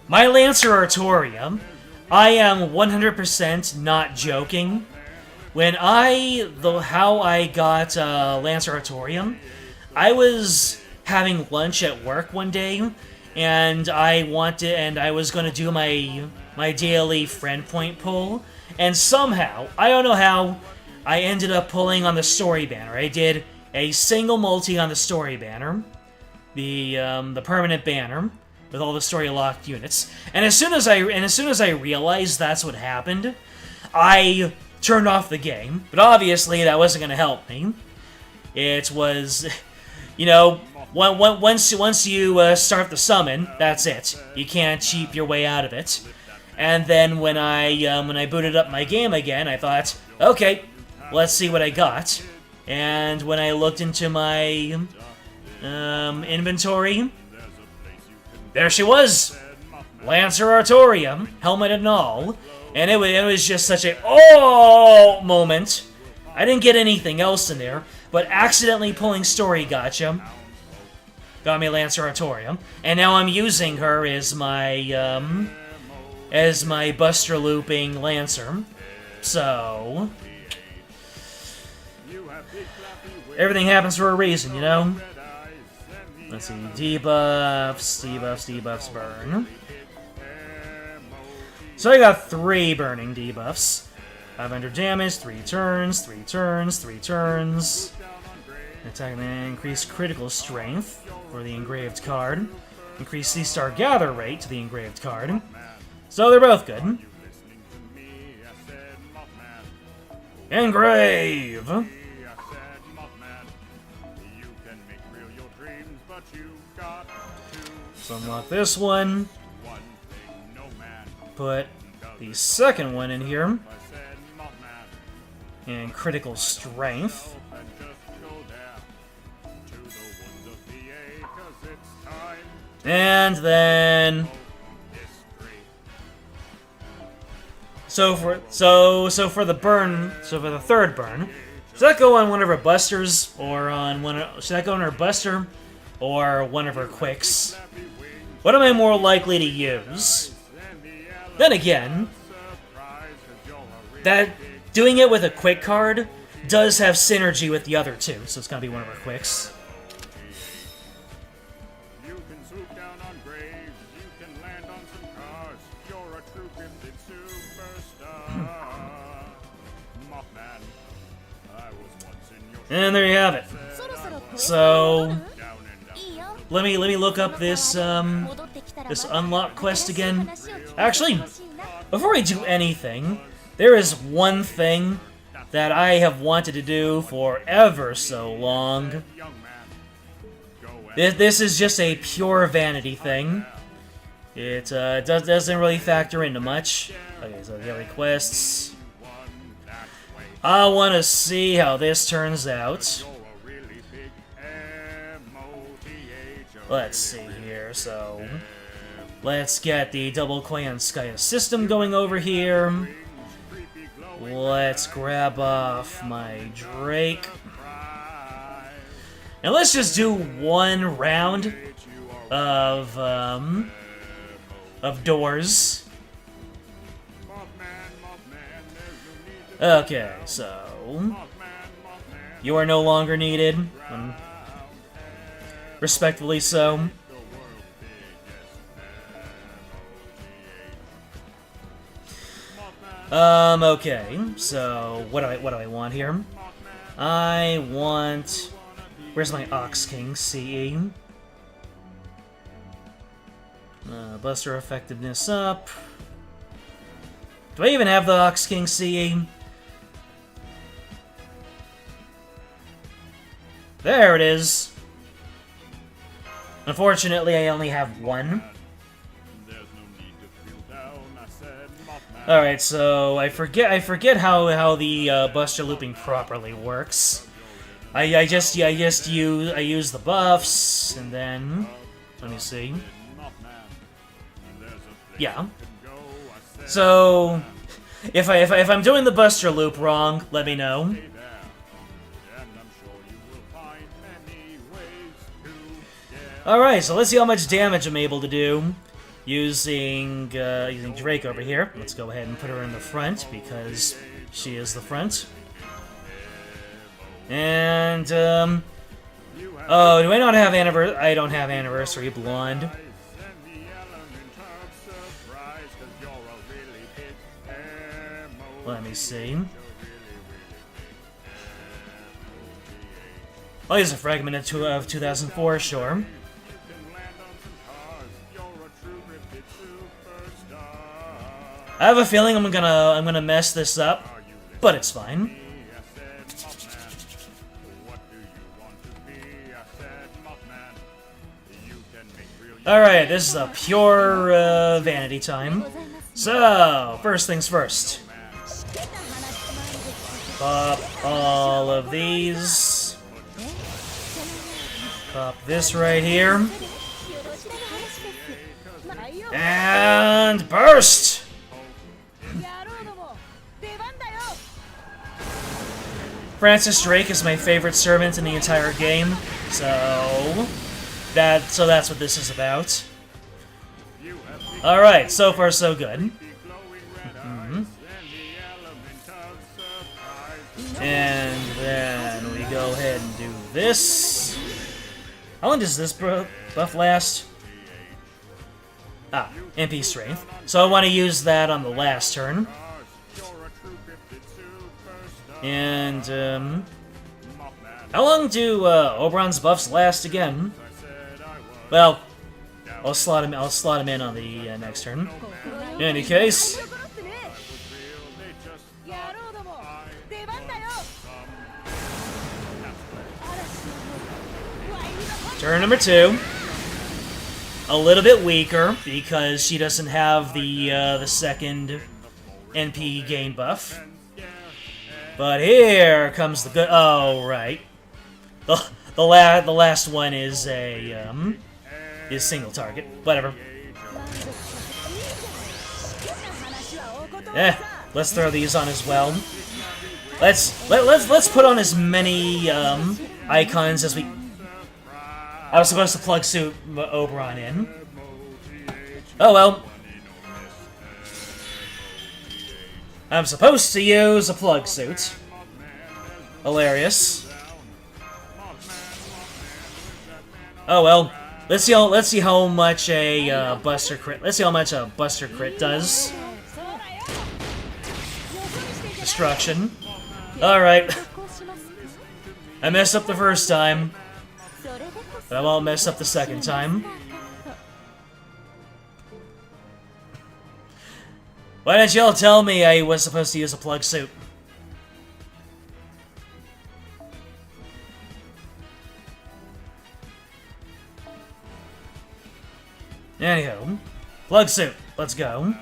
My Lancer Artorium, I am 100% not joking. When how I got Lancer Artorium, I was having lunch at work one day, and I was going to do my daily friend point pull, and somehow, I don't know how, I ended up pulling on the story banner. I did a single multi on the story banner, the permanent banner with all the story locked units, and as soon as I realized that's what happened, I turned off the game. But obviously that wasn't going to help me. It was, you know, once you start the summon, that's it. You can't cheap your way out of it. And then when I booted up my game again, I thought, okay, let's see what I got. And when I looked into my inventory, there she was, Lancer Artorium, helmet and all. And it was just such a oh moment. I didn't get anything else in there, but accidentally pulling Story Gotcha got me Lancer Artorium, and now I'm using her as my Buster Looping Lancer. So everything happens for a reason, you know? Let's see, debuffs, burn. So I got 3 burning debuffs. 500 damage, 3 turns. Attack and increased critical strength for the engraved card. increase the star gather rate to the engraved card. So they're both good. You listening to me? I said, Mothman. Engrave! I said, Mothman. You can make real your dreams, but you got to. Let's unlock this one. One thing, no man. Put the second one in here. I said, Mothman. And critical strength. And just go there to the woods of PA, 'cause it's time And then... history. So for the burn, so for the third burn, should that go on one of her busters, or on should that go on her buster, or one of her quicks? What am I more likely to use? Then again, that doing it with a quick card does have synergy with the other two, so it's gonna be one of her quicks. You can swoop down on graves, you can land on some cars. You're a true gifted superstar. Mothman, I was once in your And there you have it. So down and down. let me look up this this unlock quest again. Actually, before we do anything, there is one thing that I have wanted to do for ever so long. Young man, go and This is just a pure vanity thing. It doesn't really factor into much. Okay, so daily quests. won that way. I want to see how this turns out. You're a really big M-O-T-H. Let's see here, so... Let's get the double clan Skya system going over here. Creepy glowing Let's grab off my Drake. eyes. And let's just do one round of doors. Okay, so you are no longer needed. Respectfully so. Okay, so what do I want here? I want... Where's my Ox King CE? Buster effectiveness up. Do I even have the Ox King CE? There it is. Unfortunately, I only have one. Alright, so I forget how the Buster looping properly works. I use the buffs, and then let me see. Yeah. So if I'm doing the Buster loop wrong, let me know. Alright, so let's see how much damage I'm able to do using Drake over here. Let's go ahead and put her in the front because she is the front. And oh, do I not have I don't have Anniversary Blonde. Let me see. I'll use a fragment of 2004, sure. I have a feeling I'm gonna mess this up, but it's fine. Alright, this is a pure vanity time. So, first things first. Pop all of these. Pop this right here. And burst! Francis Drake is my favorite servant in the entire game, so that's what this is about. Alright, so far so good. And then we go ahead and do this. How long does this buff last? Ah, MP Strength. So I want to use that on the last turn. And, how long do Oberon's buffs last again? Well, I'll slot him in on the next turn. In any case, turn number 2. A little bit weaker because she doesn't have the second NP gain buff. But here comes the good. Oh right, the last one is a is single target. Whatever. Let's throw these on as well. Let's put on as many icons as we. I was supposed to plug suit Oberon in. Oh well. I'm supposed to use a plug suit. Hilarious. Oh well. Let's see how much a Buster crit. Let's see how much a Buster crit does. Destruction. All right. I messed up the first time, but I won't mess up the second time. Why didn't y'all tell me I was supposed to use a plug suit? Anywho, plug suit. Let's go.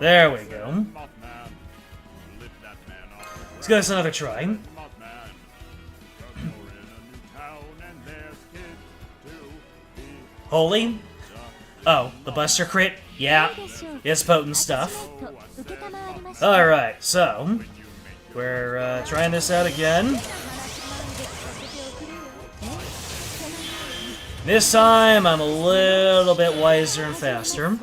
There we go. Let's give this another try. Holy? Oh, the Buster crit? Yeah, it's potent stuff. Alright, so we're trying this out again. This time I'm a little bit wiser and faster.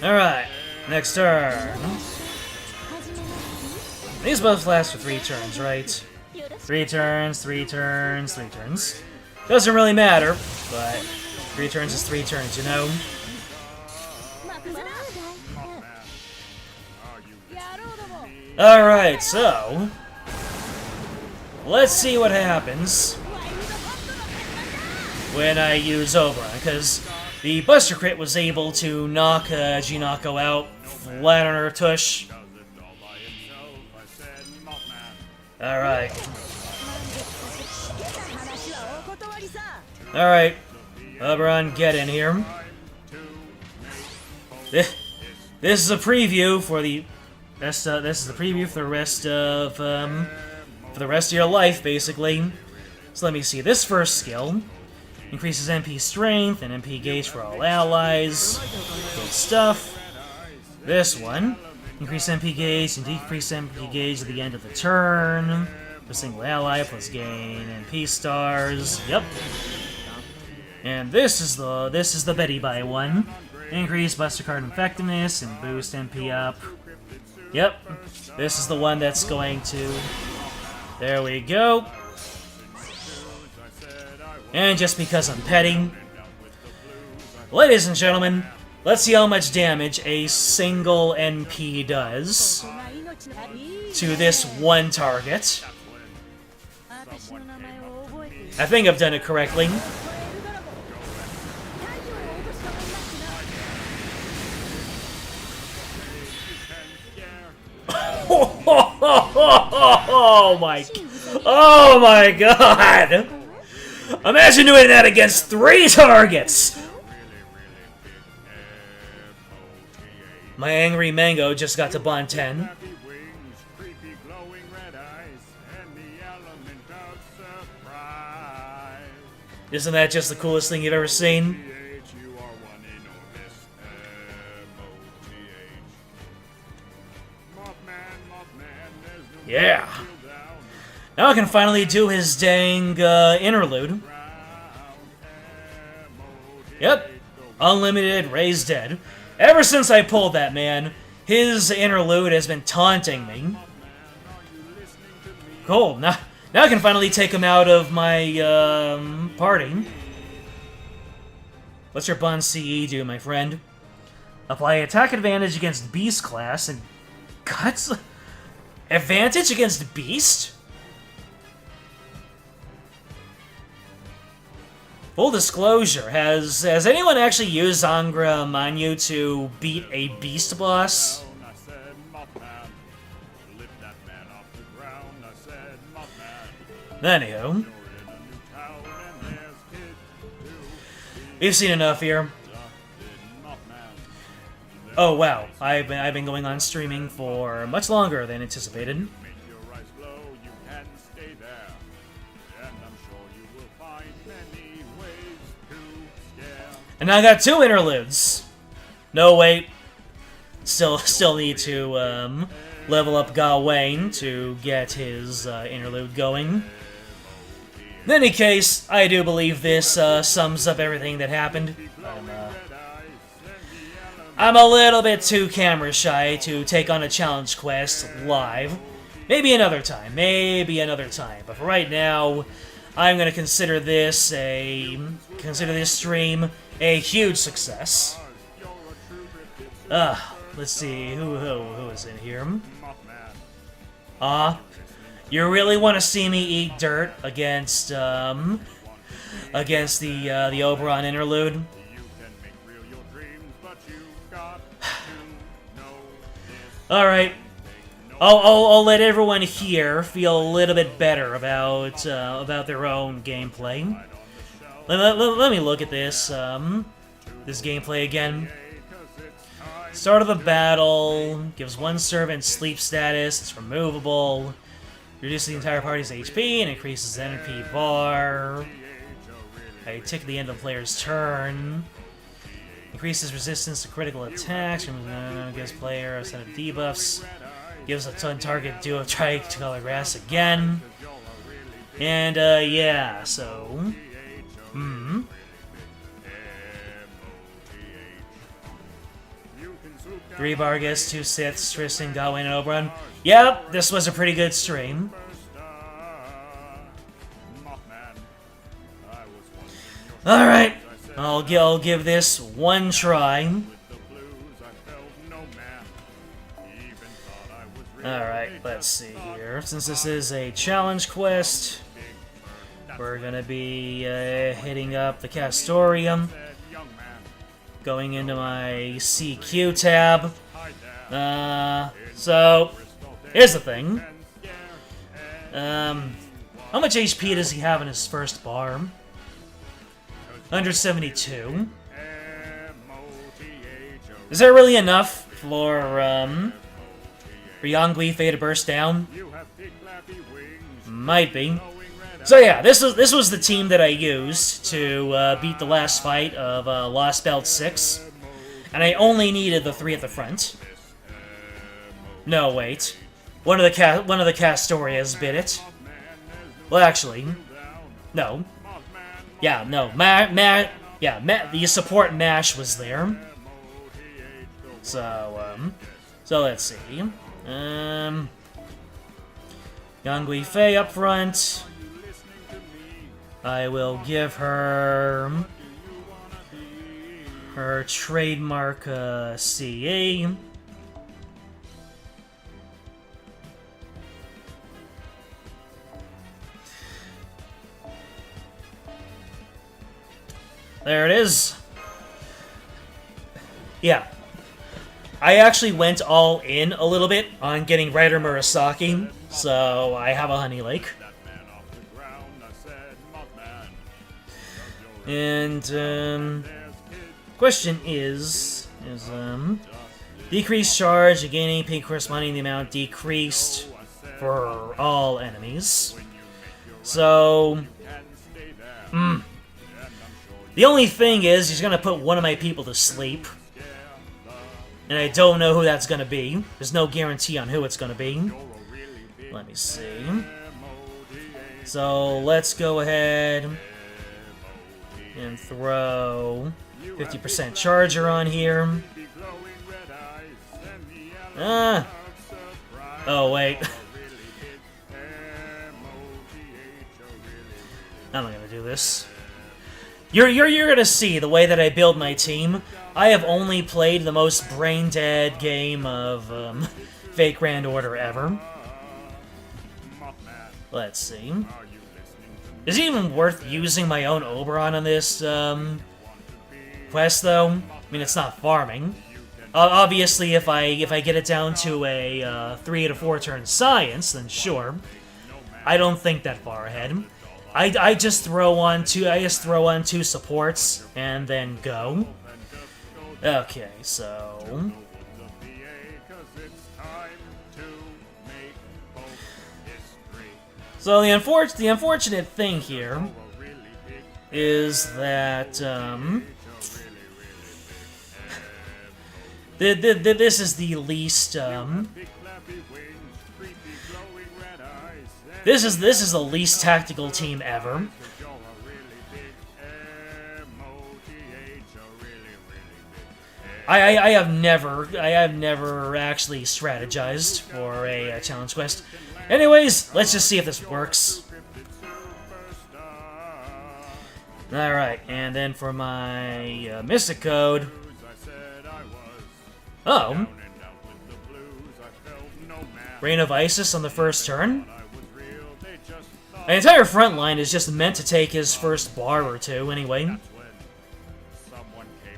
Alright, next turn. These both last for 3 turns, right? 3 turns, 3 turns, 3 turns. Doesn't really matter, but 3 turns is 3 turns, you know? Alright, so let's see what happens when I use Oberon, because the Buster crit was able to knock Jinako out flat on her tush. Alright. Alright. Oberon, get in here. This is a preview for the rest. This is the preview for the rest of your life, basically. So let me see. This first skill increases MP strength and MP gauge for all allies. Good stuff. This one, increase MP gauge and decrease MP gauge at the end of the turn. For a single ally, plus gain MP stars. Yep. And this is the Betty Buy one. Increase Buster card effectiveness and boost MP up. Yep. This is the one that's going to. There we go. And just because I'm petty, ladies and gentlemen, let's see how much damage a single NP does to this one target. I think I've done it correctly. Oh my god! Imagine doing that against 3 targets! My angry mango just got to bond 10. Isn't that just the coolest thing you've ever seen? Yeah. Now I can finally do his dang interlude. Yep. Unlimited, raised dead. Ever since I pulled that, man, his interlude has been taunting me. Cool. Now I can finally take him out of my party. What's your Bond CE do, my friend? Apply attack advantage against Beast class and Guts? Advantage against Beast? Full disclosure, has anyone actually used Angra Manyu to beat a Beast boss? I said, Mothman. Lift that man off the ground. I said, Mothman. Anywho, You're in a new town and there's kid to we've seen enough here. Mothman. Oh wow, I've been going on streaming for much longer than anticipated. Make your eyes glow, you can stay there. And I'm sure you will find many ways to scare. And I got 2 interludes. No wait, still need to level up Gawain to get his interlude going. In any case, I do believe this sums up everything that happened. I'm a little bit too camera shy to take on a challenge quest live. Maybe another time. But for right now, I'm gonna consider this stream a huge success. Let's see who is in here. You really want to see me eat dirt against the Oberon interlude? All right, I'll let everyone here feel a little bit better about their own gameplay. Let me look at this gameplay again. Start of the battle gives 1 servant sleep status. It's removable. Reduces the entire party's HP and increases NP bar. I tick the end of the player's turn. Increases resistance to critical attacks. Gives player a set of debuffs. Gives a target duo tricolor grass again. And yeah, so 3 Vargas, 2 Siths, Tristan, Gawain, and Oberon. Yep, this was a pretty good stream. Alright, I'll give this 1 try. Alright, let's see here. Since this is a challenge quest, we're gonna be hitting up the Castorium. Going into my CQ tab. So, here's the thing. How much HP does he have in his first bar? 172. Is that really enough for Yangui Fei to burst down? Might be. So yeah, this was the team that I used to beat the last fight of Lost Belt 6, and I only needed the 3 at the front. No, wait, one of the Castorias bit it. Well, actually, no. Yeah, no. The support Mash was there. So let's see. Yangui Fei up front. I will give her trademark CA. There it is. Yeah. I actually went all in a little bit on getting Ryder Murasaki, so I have a Honey Lake. And, question is decreased charge, again AP corresponding to the amount decreased for all enemies. So, the only thing is, he's gonna put one of my people to sleep. And I don't know who that's gonna be. There's no guarantee on who it's gonna be. Let me see. So, let's go ahead and throw 50% charger on here. Oh, wait. I'm not gonna do this. You're gonna see the way that I build my team. I have only played the most brain-dead game of Fate Grand Order ever. Let's see. Is it even worth using my own Oberon on this quest, though? I mean, it's not farming. Obviously, if I get it down to a 3 to 4 turn science, then sure. I don't think that far ahead. I just throw on two supports and then go. Okay, so the unfortunate thing here is that this is the least this is the least tactical team ever. I have never actually strategized for a challenge quest. Anyways, let's just see if this works. Alright, and then for my Mystic Code... Oh! Reign of Isis on the first turn? The entire front line is just meant to take his first bar or two, anyway. You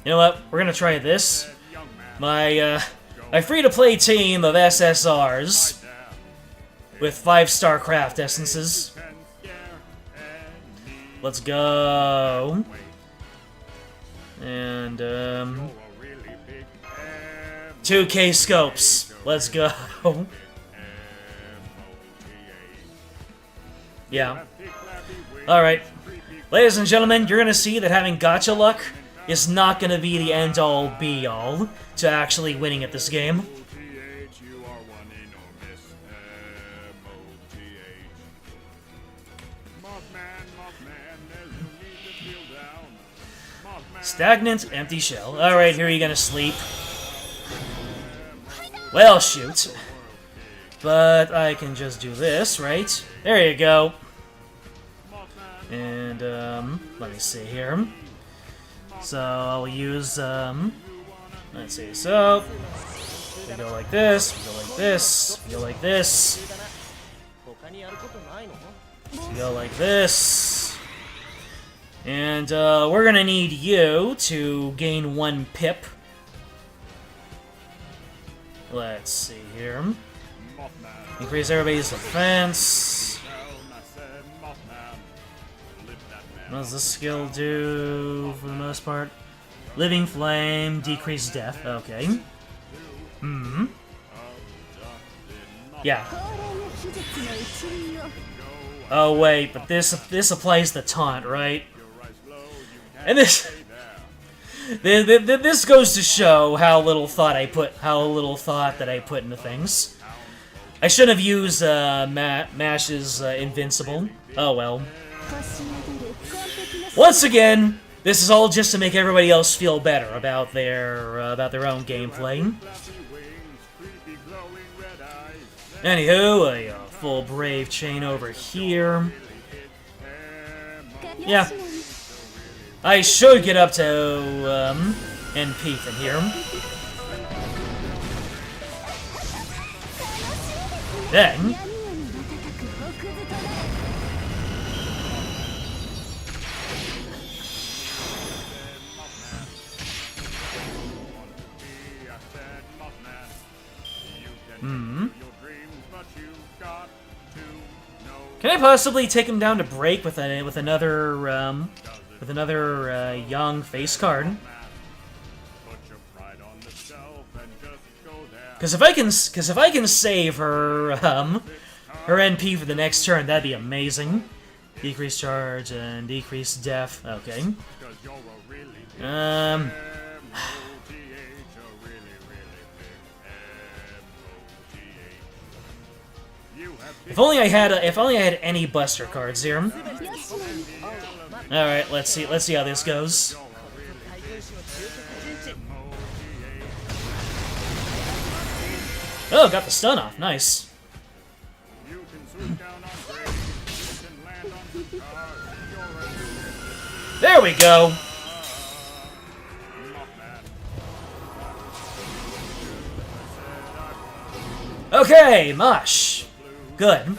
know what? We're gonna try this. My free-to-play team of SSRs with 5-star craft essences. Let's go. And 2K scopes. Let's go. Yeah. Alright. Ladies and gentlemen, you're gonna see that having gacha luck is not gonna be the end-all, be-all to actually winning at this game. Stagnant, empty shell. Alright, here you're gonna sleep. Well, shoot. But I can just do this, right? There you go. And, let me see here. So, I'll use, let's see, so... we go like this, we go like this, we go like this. We go like this. And, we're gonna need you to gain 1 pip. Let's see here. Increase everybody's defense. What does this skill do for the most part? Living Flame, decrease death. Okay. Hmm. Yeah. Oh wait, but this applies the taunt, right? And this goes to show how little thought that I put into things. I should have used Mash's Invincible. Oh well. Once again, this is all just to make everybody else feel better about their own gameplay. Anywho, a full Brave chain over here. Yeah. I should get up to NP from here. Then can I possibly take him down to break with another young face card? Because if I can save her her NP for the next turn, that'd be amazing. Decrease charge and decrease def. Okay. If only I had any Buster cards here. All right, let's see how this goes. Oh, got the stun off. Nice. There we go. Okay, Mosh. Good.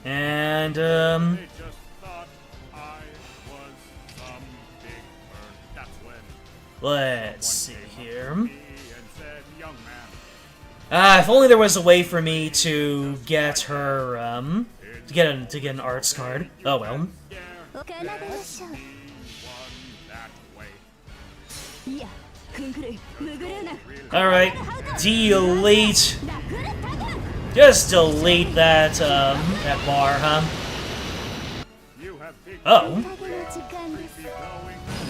And, let's see here. If only there was a way for me to get her, to get an arts card. Oh well. Alright, delete. Just delete that, that bar, huh? Oh.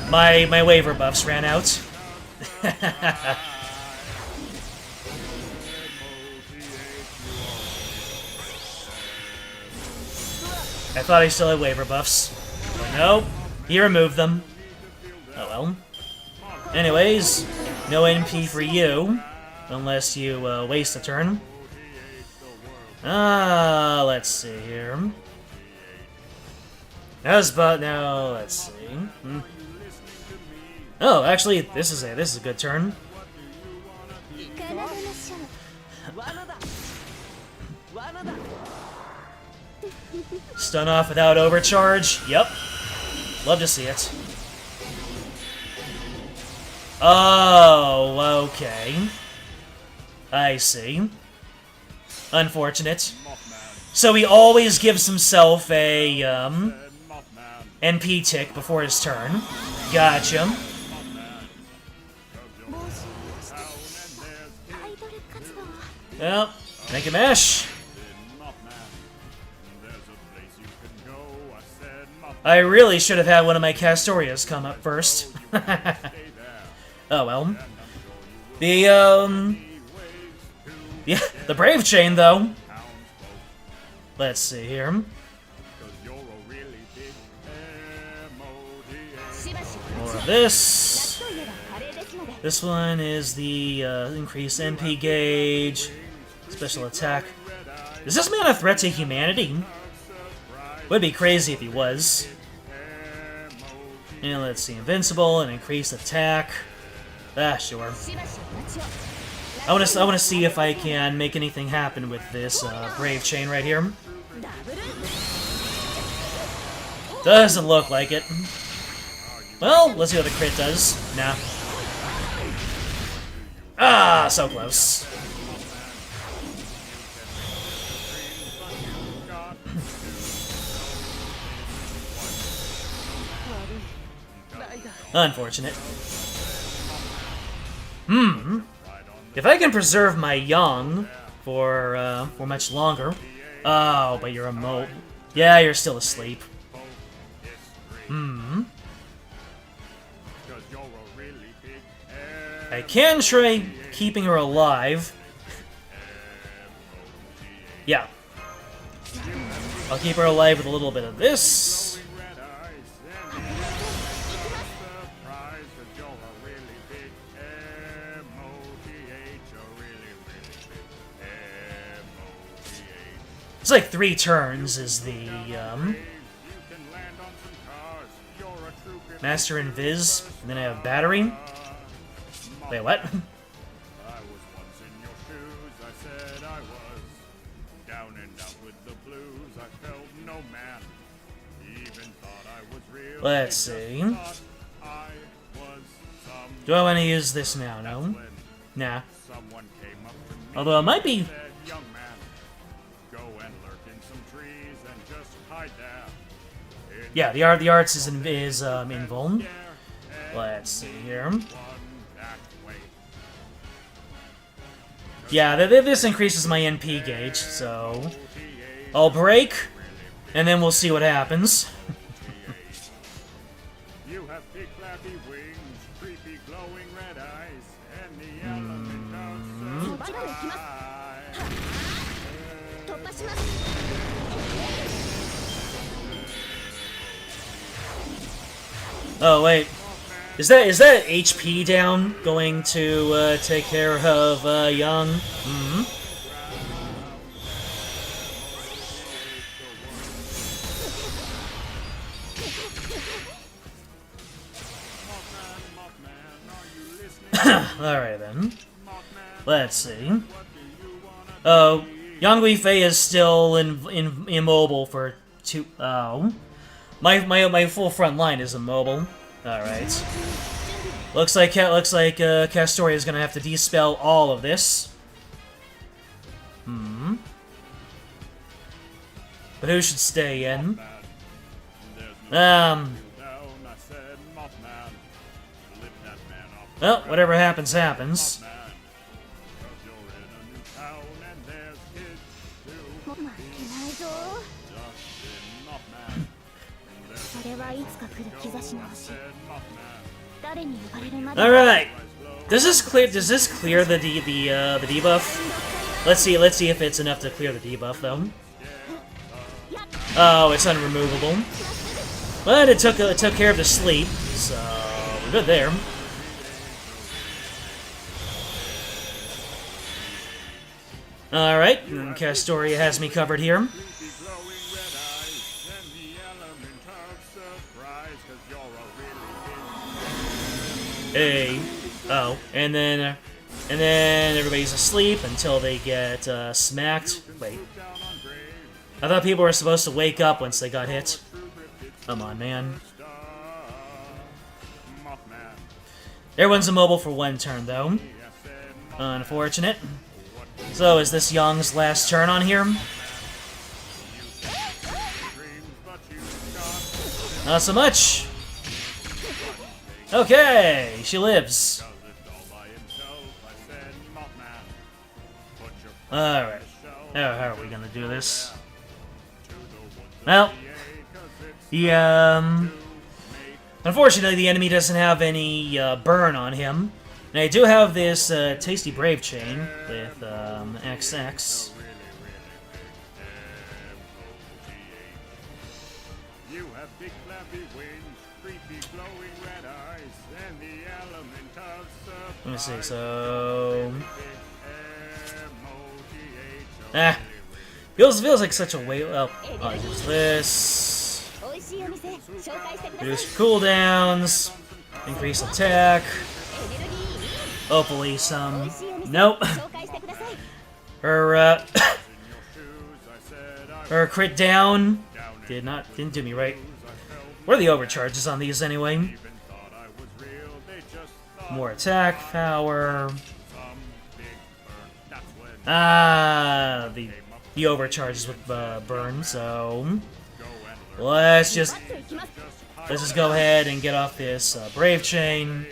My waiver buffs ran out. I thought I still had waiver buffs. But no, he removed them. Oh well. Anyways, no NP for you. Unless you waste a turn. Let's see here. Let's see. Oh, actually, this is a good turn. Stun off without overcharge. Yep. Love to see it. Oh, okay. I see. Unfortunate. So he always gives himself a, NP tick before his turn. Gotcha. Well, make a mesh. I really should have had one of my Castorias come up first. Oh well. Yeah, the Brave Chain, though. Let's see here. More of this. This one is the increased MP gauge, special attack. Is this man a threat to humanity? Would be crazy if he was. And let's see, invincible and increased attack. Sure. I want to see if I can make anything happen with this Brave Chain right here. Doesn't look like it. Well, let's see what the crit does. Nah. Ah, so close. Unfortunate. If I can preserve my young for much longer. Oh, but you're a moat. Yeah, you're still asleep. I can try keeping her alive. Yeah. I'll keep her alive with a little bit of this. It's like 3 turns is the, Master Invis, and then I have Battery. Wait, what? Let's see. Do I want to use this now? No? Nah. Although it might be... Yeah, the arts is invuln. Let's see here. Yeah, this increases my NP gauge, so I'll break, and then we'll see what happens. Oh wait, is that HP down going to take care of Young? Alright then. Let's see. Oh, Yang Guifei is still immobile for 2... Oh. My full front line is immobile. Alright. Looks like Castoria is gonna have to dispel all of this. But who should stay in? Well, whatever happens, happens. Alright. Does this clear the debuff? Let's see if it's enough to clear the debuff though. Oh, it's unremovable. But it took care of the sleep, so we're good there. Alright, Castoria has me covered here. Hey. Oh, and then everybody's asleep until they get smacked. Wait. I thought people were supposed to wake up once they got hit. Come on, man. Everyone's immobile for 1 turn, though. Unfortunate. So, is this Young's last turn on here? Not so much. Okay, she lives. Alright. How are we gonna do this? Well, unfortunately, the enemy doesn't have any burn on him. And I do have this tasty brave chain with XX. Let me see, so... Feels like such a way. Well, I'll use this. Reduce cooldowns. Increase attack. Hopefully some. Nope. Her her crit down didn't do me right. What are the overcharges on these anyway? More attack power. The overcharges with burn, so let's just go ahead and get off this brave chain.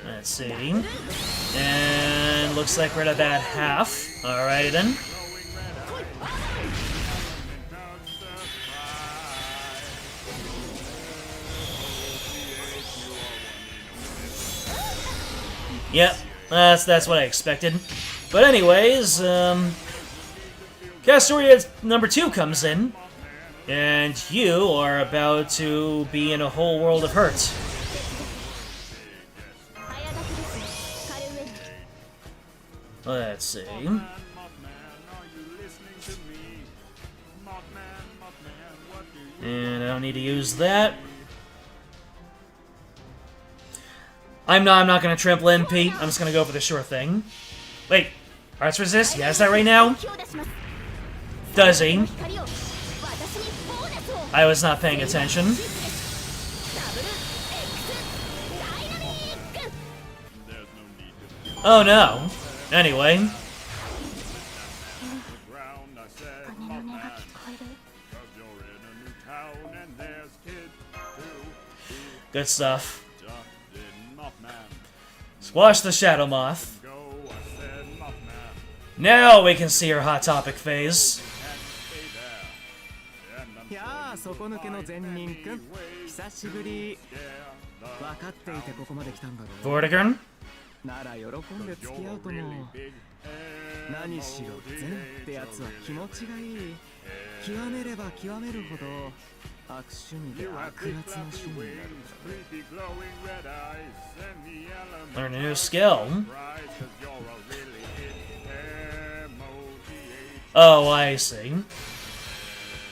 Let's see, and looks like we're at about half. Alrighty then. Yep, that's what I expected. But anyways, Castoria number 2 comes in, and you are about to be in a whole world of hurt. Let's see. And I don't need to use that. I'm not gonna trample MP. I'm just gonna go for the sure thing. Wait, Hearts Resist? He has that right now? Does he? I was not paying attention. Oh no. Anyway. Good stuff. Squash the Shadow Moth. Now we can see her Hot Topic phase. Vortigern? なら喜んで付き合うとも何しろ善ってやつは気持ちがいい極めれば極めるほど悪趣味で悪辣な趣味になる Learn a new skill. Oh, I see.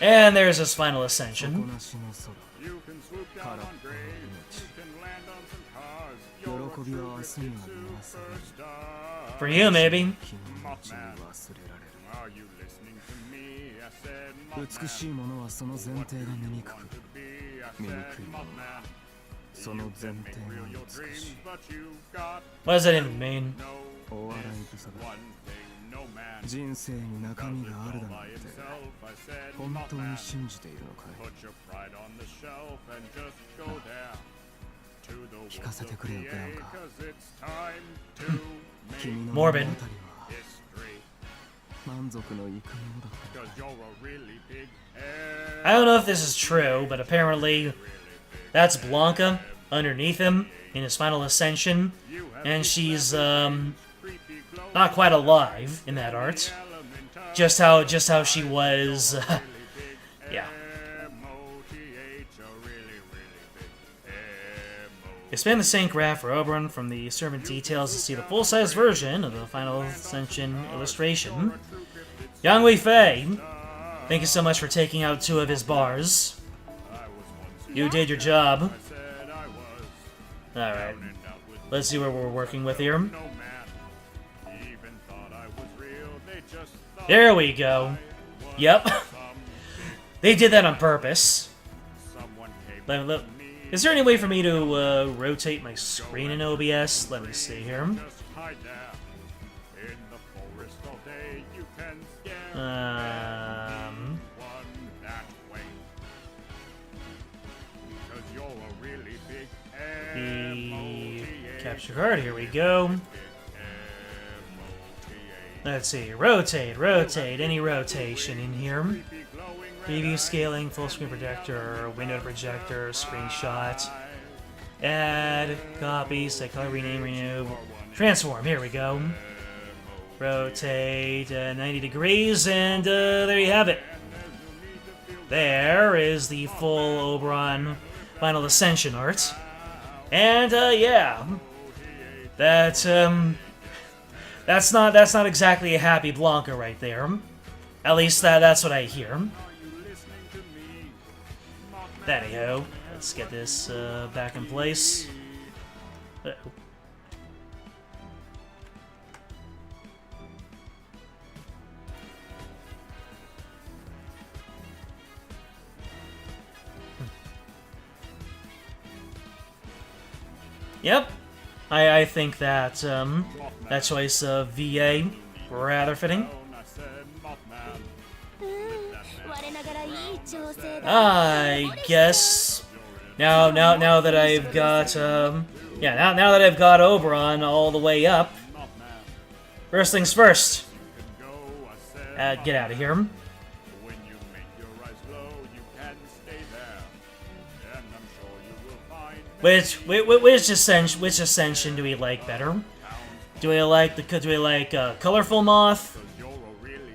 And there's his final ascension. しの空 You can swoop down on graves. You can land on some cars. 喜びは明日には流される Superstar. For you, maybe. 君の道に忘れられる Are you listening to me? I said, 美しいものはその前提が醜く to be. I 醜い said, ものは Mothman. その前提 Real が your 美し dreams, い but you got What does that even mean? no お笑い草だ one thing. No man 人生に中身があるだ all なん by て himself. I said, 本当に Mothman. 信じているのかい Put your pride on the shelf and just go there to the 聞かせ woods て of くれよ the ブラン A, カ 'cause it's time to 君 make の Morbid 物語は history. 満足のいくものだった 'Cause you're a really big I don't know if this is true, but apparently that's Blanca underneath him in his final ascension, and she's not quite alive in that art. Just how she was. Yeah. Expand the sync graph for Oberon from the servant details to see the full-size version of the final ascension illustration. Yang Wei Fei, thank you so much for taking out 2 of his bars. You did your job. Alright. Let's see what we're working with here. There we go. Yep. They did that on purpose. Is there any way for me to rotate my screen in OBS? Let me see here. The capture card, here we go. Let's see, rotate, any rotation in here. Preview scaling, full screen projector, window projector, screenshot. Add, copy, set color, rename, renew. Transform, here we go. Rotate 90 degrees, and there you have it. There is the full Oberon Final Ascension art. And, yeah. That's not exactly a happy Blanca right there. At least that's what I hear. Anyhow, let's get this back in place. Uh-oh. Yep, I think that that choice of VA rather fitting. I guess now that I've got now that I've got Oberon all the way up. First things first. Get out of here. Which ascension do we like better? Do we like colorful moth,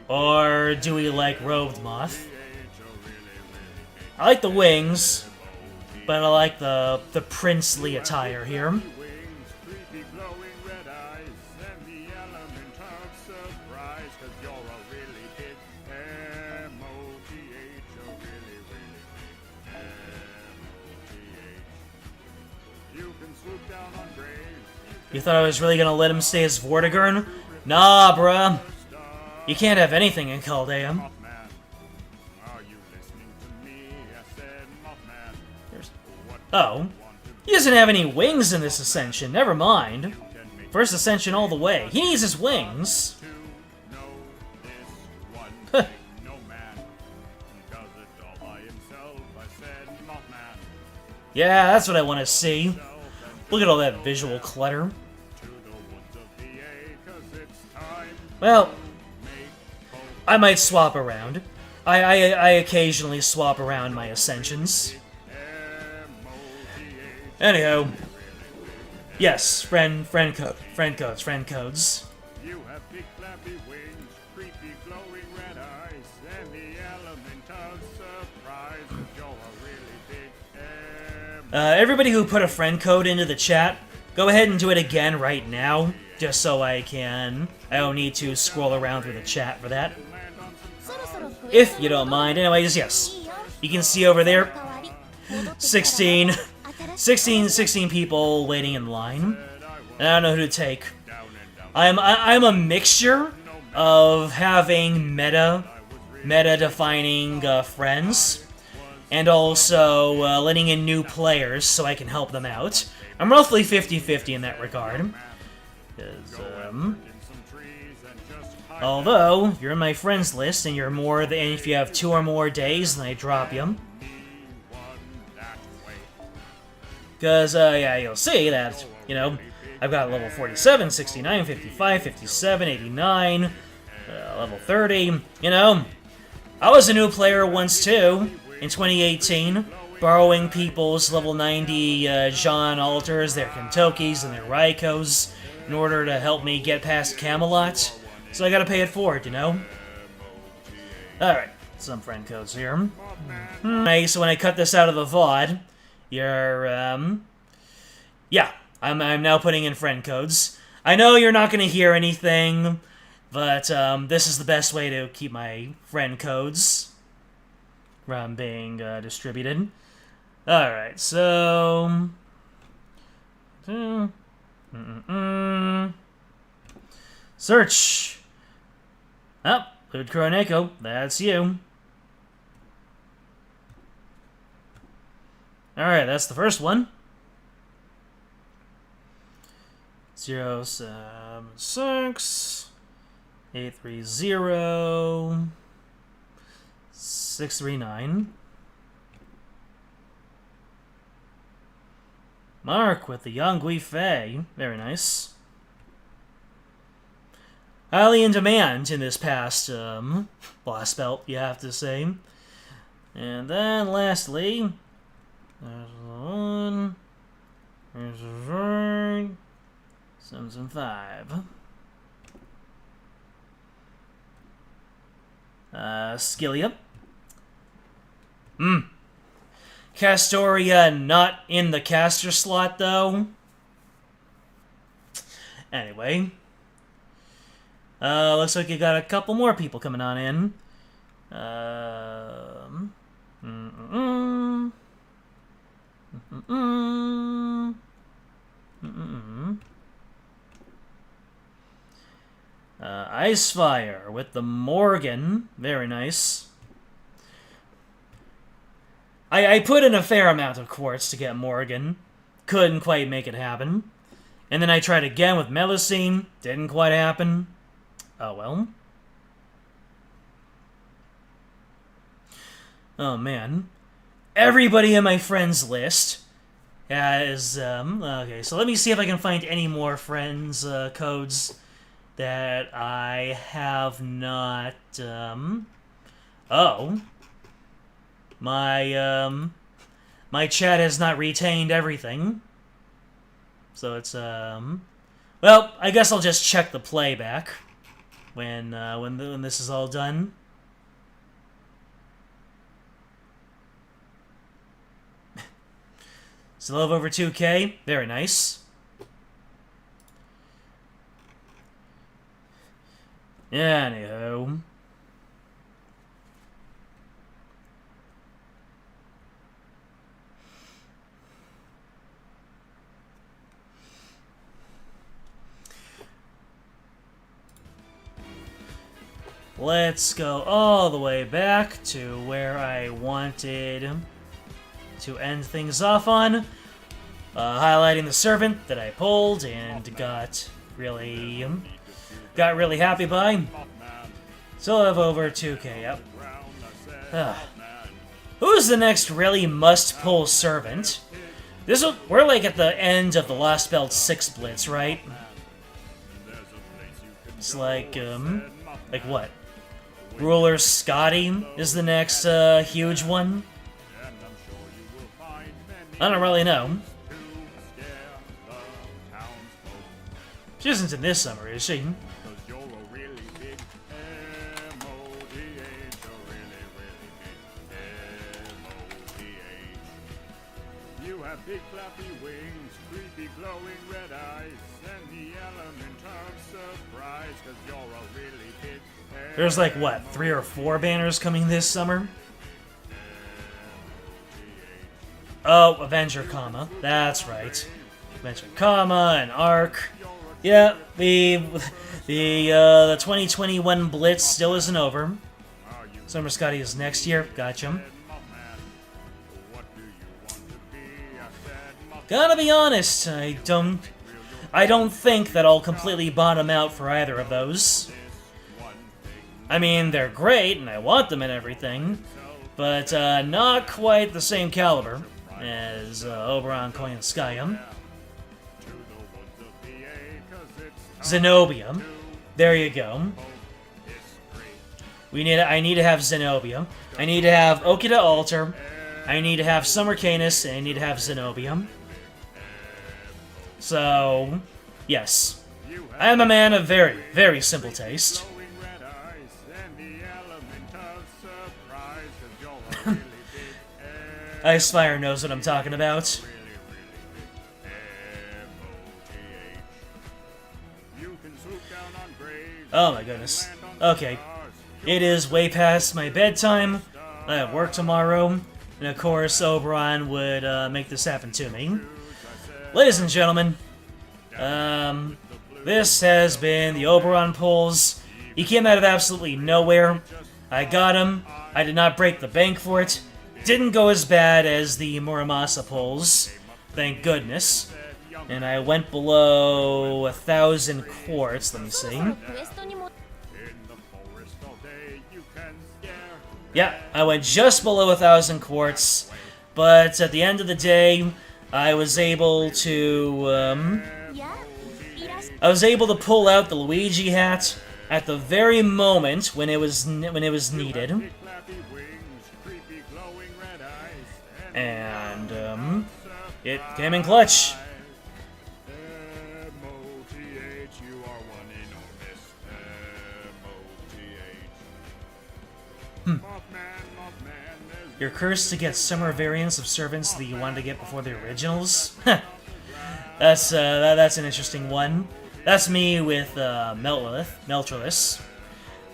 or do we like robed moth? I like the wings, but I like the princely attire here. You thought I was really gonna let him stay as Vortigern? Nah, bruh. You can't have anything in Chaldea. Oh. He doesn't have any wings in this ascension, never mind. First ascension all the way. He needs his wings. Huh. Yeah, that's what I want to see. Look at all that visual clutter. Well, I might swap around. I occasionally swap around my ascensions. Anyhow, yes, friend codes. You have big flappy wings, creepy glowing red eyes, and the element of surprise. You're a really big everybody who put a friend code into the chat, go ahead and do it again right now, just so I don't need to scroll around through the chat for that. if you don't mind. Anyways, yes. You can see over there, 16 people waiting in line. And I don't know who to take. I'm a mixture of having meta-defining friends, and also letting in new players so I can help them out. I'm roughly 50-50 in that regard. 'Cause, although, you're in my friends list, and you're more than, if you have 2 or more days, then I drop you. Because, yeah, you'll see that, you know, I've got level 47, 69, 55, 57, 89, level 30, you know. I was a new player once, too, in 2018, borrowing people's level 90 Jean Alters, their Kentokis, and their Raikos, in order to help me get past Camelot. So I gotta pay it forward, you know? Alright, some friend codes here. Okay, so when I cut this out of the VOD, you're, yeah, I'm now putting in friend codes. I know you're not gonna hear anything, but, this is the best way to keep my friend codes from being, distributed. Alright, so... Search! Oh, Lud Kuroneko, that's you. Alright, that's the first one. 076 830 639. Mark with the Yangui Fei. Very nice. Highly in demand in this past boss belt, you have to say. And then lastly, there's one. There's a third. 775. Skillia. Castoria not in the caster slot, though. Anyway. Looks like you got a couple more people coming on in. Icefire with the Morgan. Very nice. I put in a fair amount of quartz to get Morgan. Couldn't quite make it happen. And then I tried again with Melusine. Didn't quite happen. Oh well. Oh man. Everybody in my friends list has, okay, so let me see if I can find any more friends, codes that I have not, oh. My chat has not retained everything. So it's, well, I guess I'll just check the playback when this is all done. Still have over 2K. Very nice. Anyhow. Let's go all the way back to where I wanted to end things off on. Highlighting the servant that I pulled and got really happy by. Still have over 2K, yep. Who's the next really must-pull servant? We're like at the end of the Lost Belt 6 Blitz, right? It's like what? Ruler Scotty is the next huge one? I don't really know. She isn't in this summer, is she? You have big flappy wings, creepy glowing red eyes, and the element of surprise, 'cause you're a really big There's like, what, 3 or 4 banners coming this summer? Oh, Avenger, comma. That's right. Avenger, comma, and Arc. Yeah, the 2021 Blitz still isn't over. Summer Scotty is next year. Gotcha. Gotta be honest, I don't think that I'll completely bottom out for either of those. I mean, they're great, and I want them and everything, but not quite the same caliber as Oberon, Coin, and Skyrim. Zenobia. There you go. I need to have Zenobia. I need to have Okita Altar. I need to have Summer Canis, and I need to have Zenobia. So, yes. I am a man of very, very simple taste. Icefire knows what I'm talking about. Oh my goodness. Okay. It is way past my bedtime. I have work tomorrow. And of course, Oberon would make this happen to me. Ladies and gentlemen, this has been the Oberon polls. He came out of absolutely nowhere. I got him. I did not break the bank for it. Didn't go as bad as the Muramasa polls. Thank goodness. And I went below 1,000 quartz. Let me see. Yeah, I went just below 1,000 quartz. But at the end of the day, I was able to pull out the Luigi hat at the very moment when it was needed, and it came in clutch. You're cursed to get summer variants of servants that you wanted to get before the originals? That's an interesting one. That's me with Meltrolith.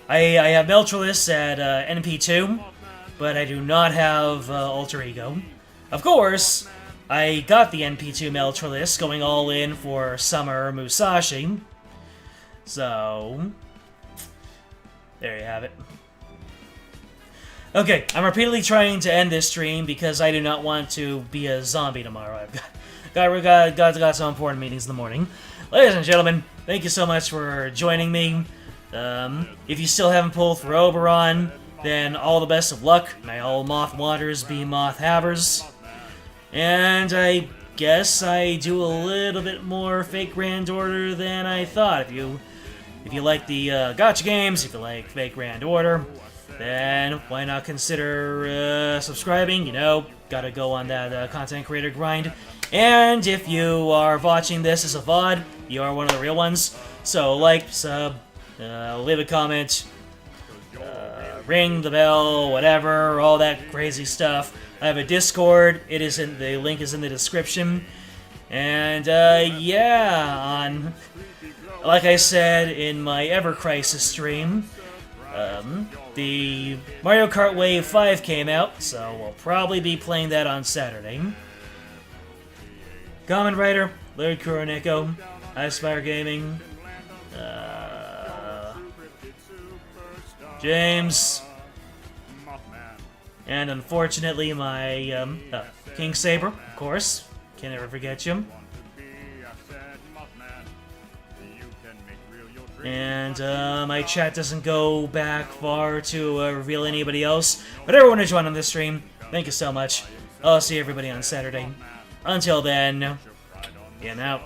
I have Meltrolith at NP2, but I do not have Alter Ego. Of course, I got the NP2 Meltrolith going all in for Summer Musashi. So, there you have it. Okay, I'm repeatedly trying to end this stream because I do not want to be a zombie tomorrow. I've got some important meetings in the morning. Ladies and gentlemen, thank you so much for joining me. If you still haven't pulled for Oberon, then all the best of luck. May all Moth Waters be Moth Havers. And I guess I do a little bit more Fake Grand Order than I thought. If you like the gacha games, if you like Fake Grand Order, then why not consider subscribing? You know, gotta go on that content creator grind. And if you are watching this as a VOD, you are one of the real ones. So like, sub, leave a comment, ring the bell, whatever, all that crazy stuff. I have a Discord. The link is in the description. And yeah, like I said in my Ever Crisis stream, the Mario Kart Wave 5 came out, so we'll probably be playing that on Saturday. Comment writer, Laird Kuroneko, Icefire Gaming, James, and unfortunately my King Saber, of course. Can't ever forget you. And my chat doesn't go back far to reveal anybody else. But everyone who joined on this stream, thank you so much. I'll see everybody on Saturday. Until then, in out.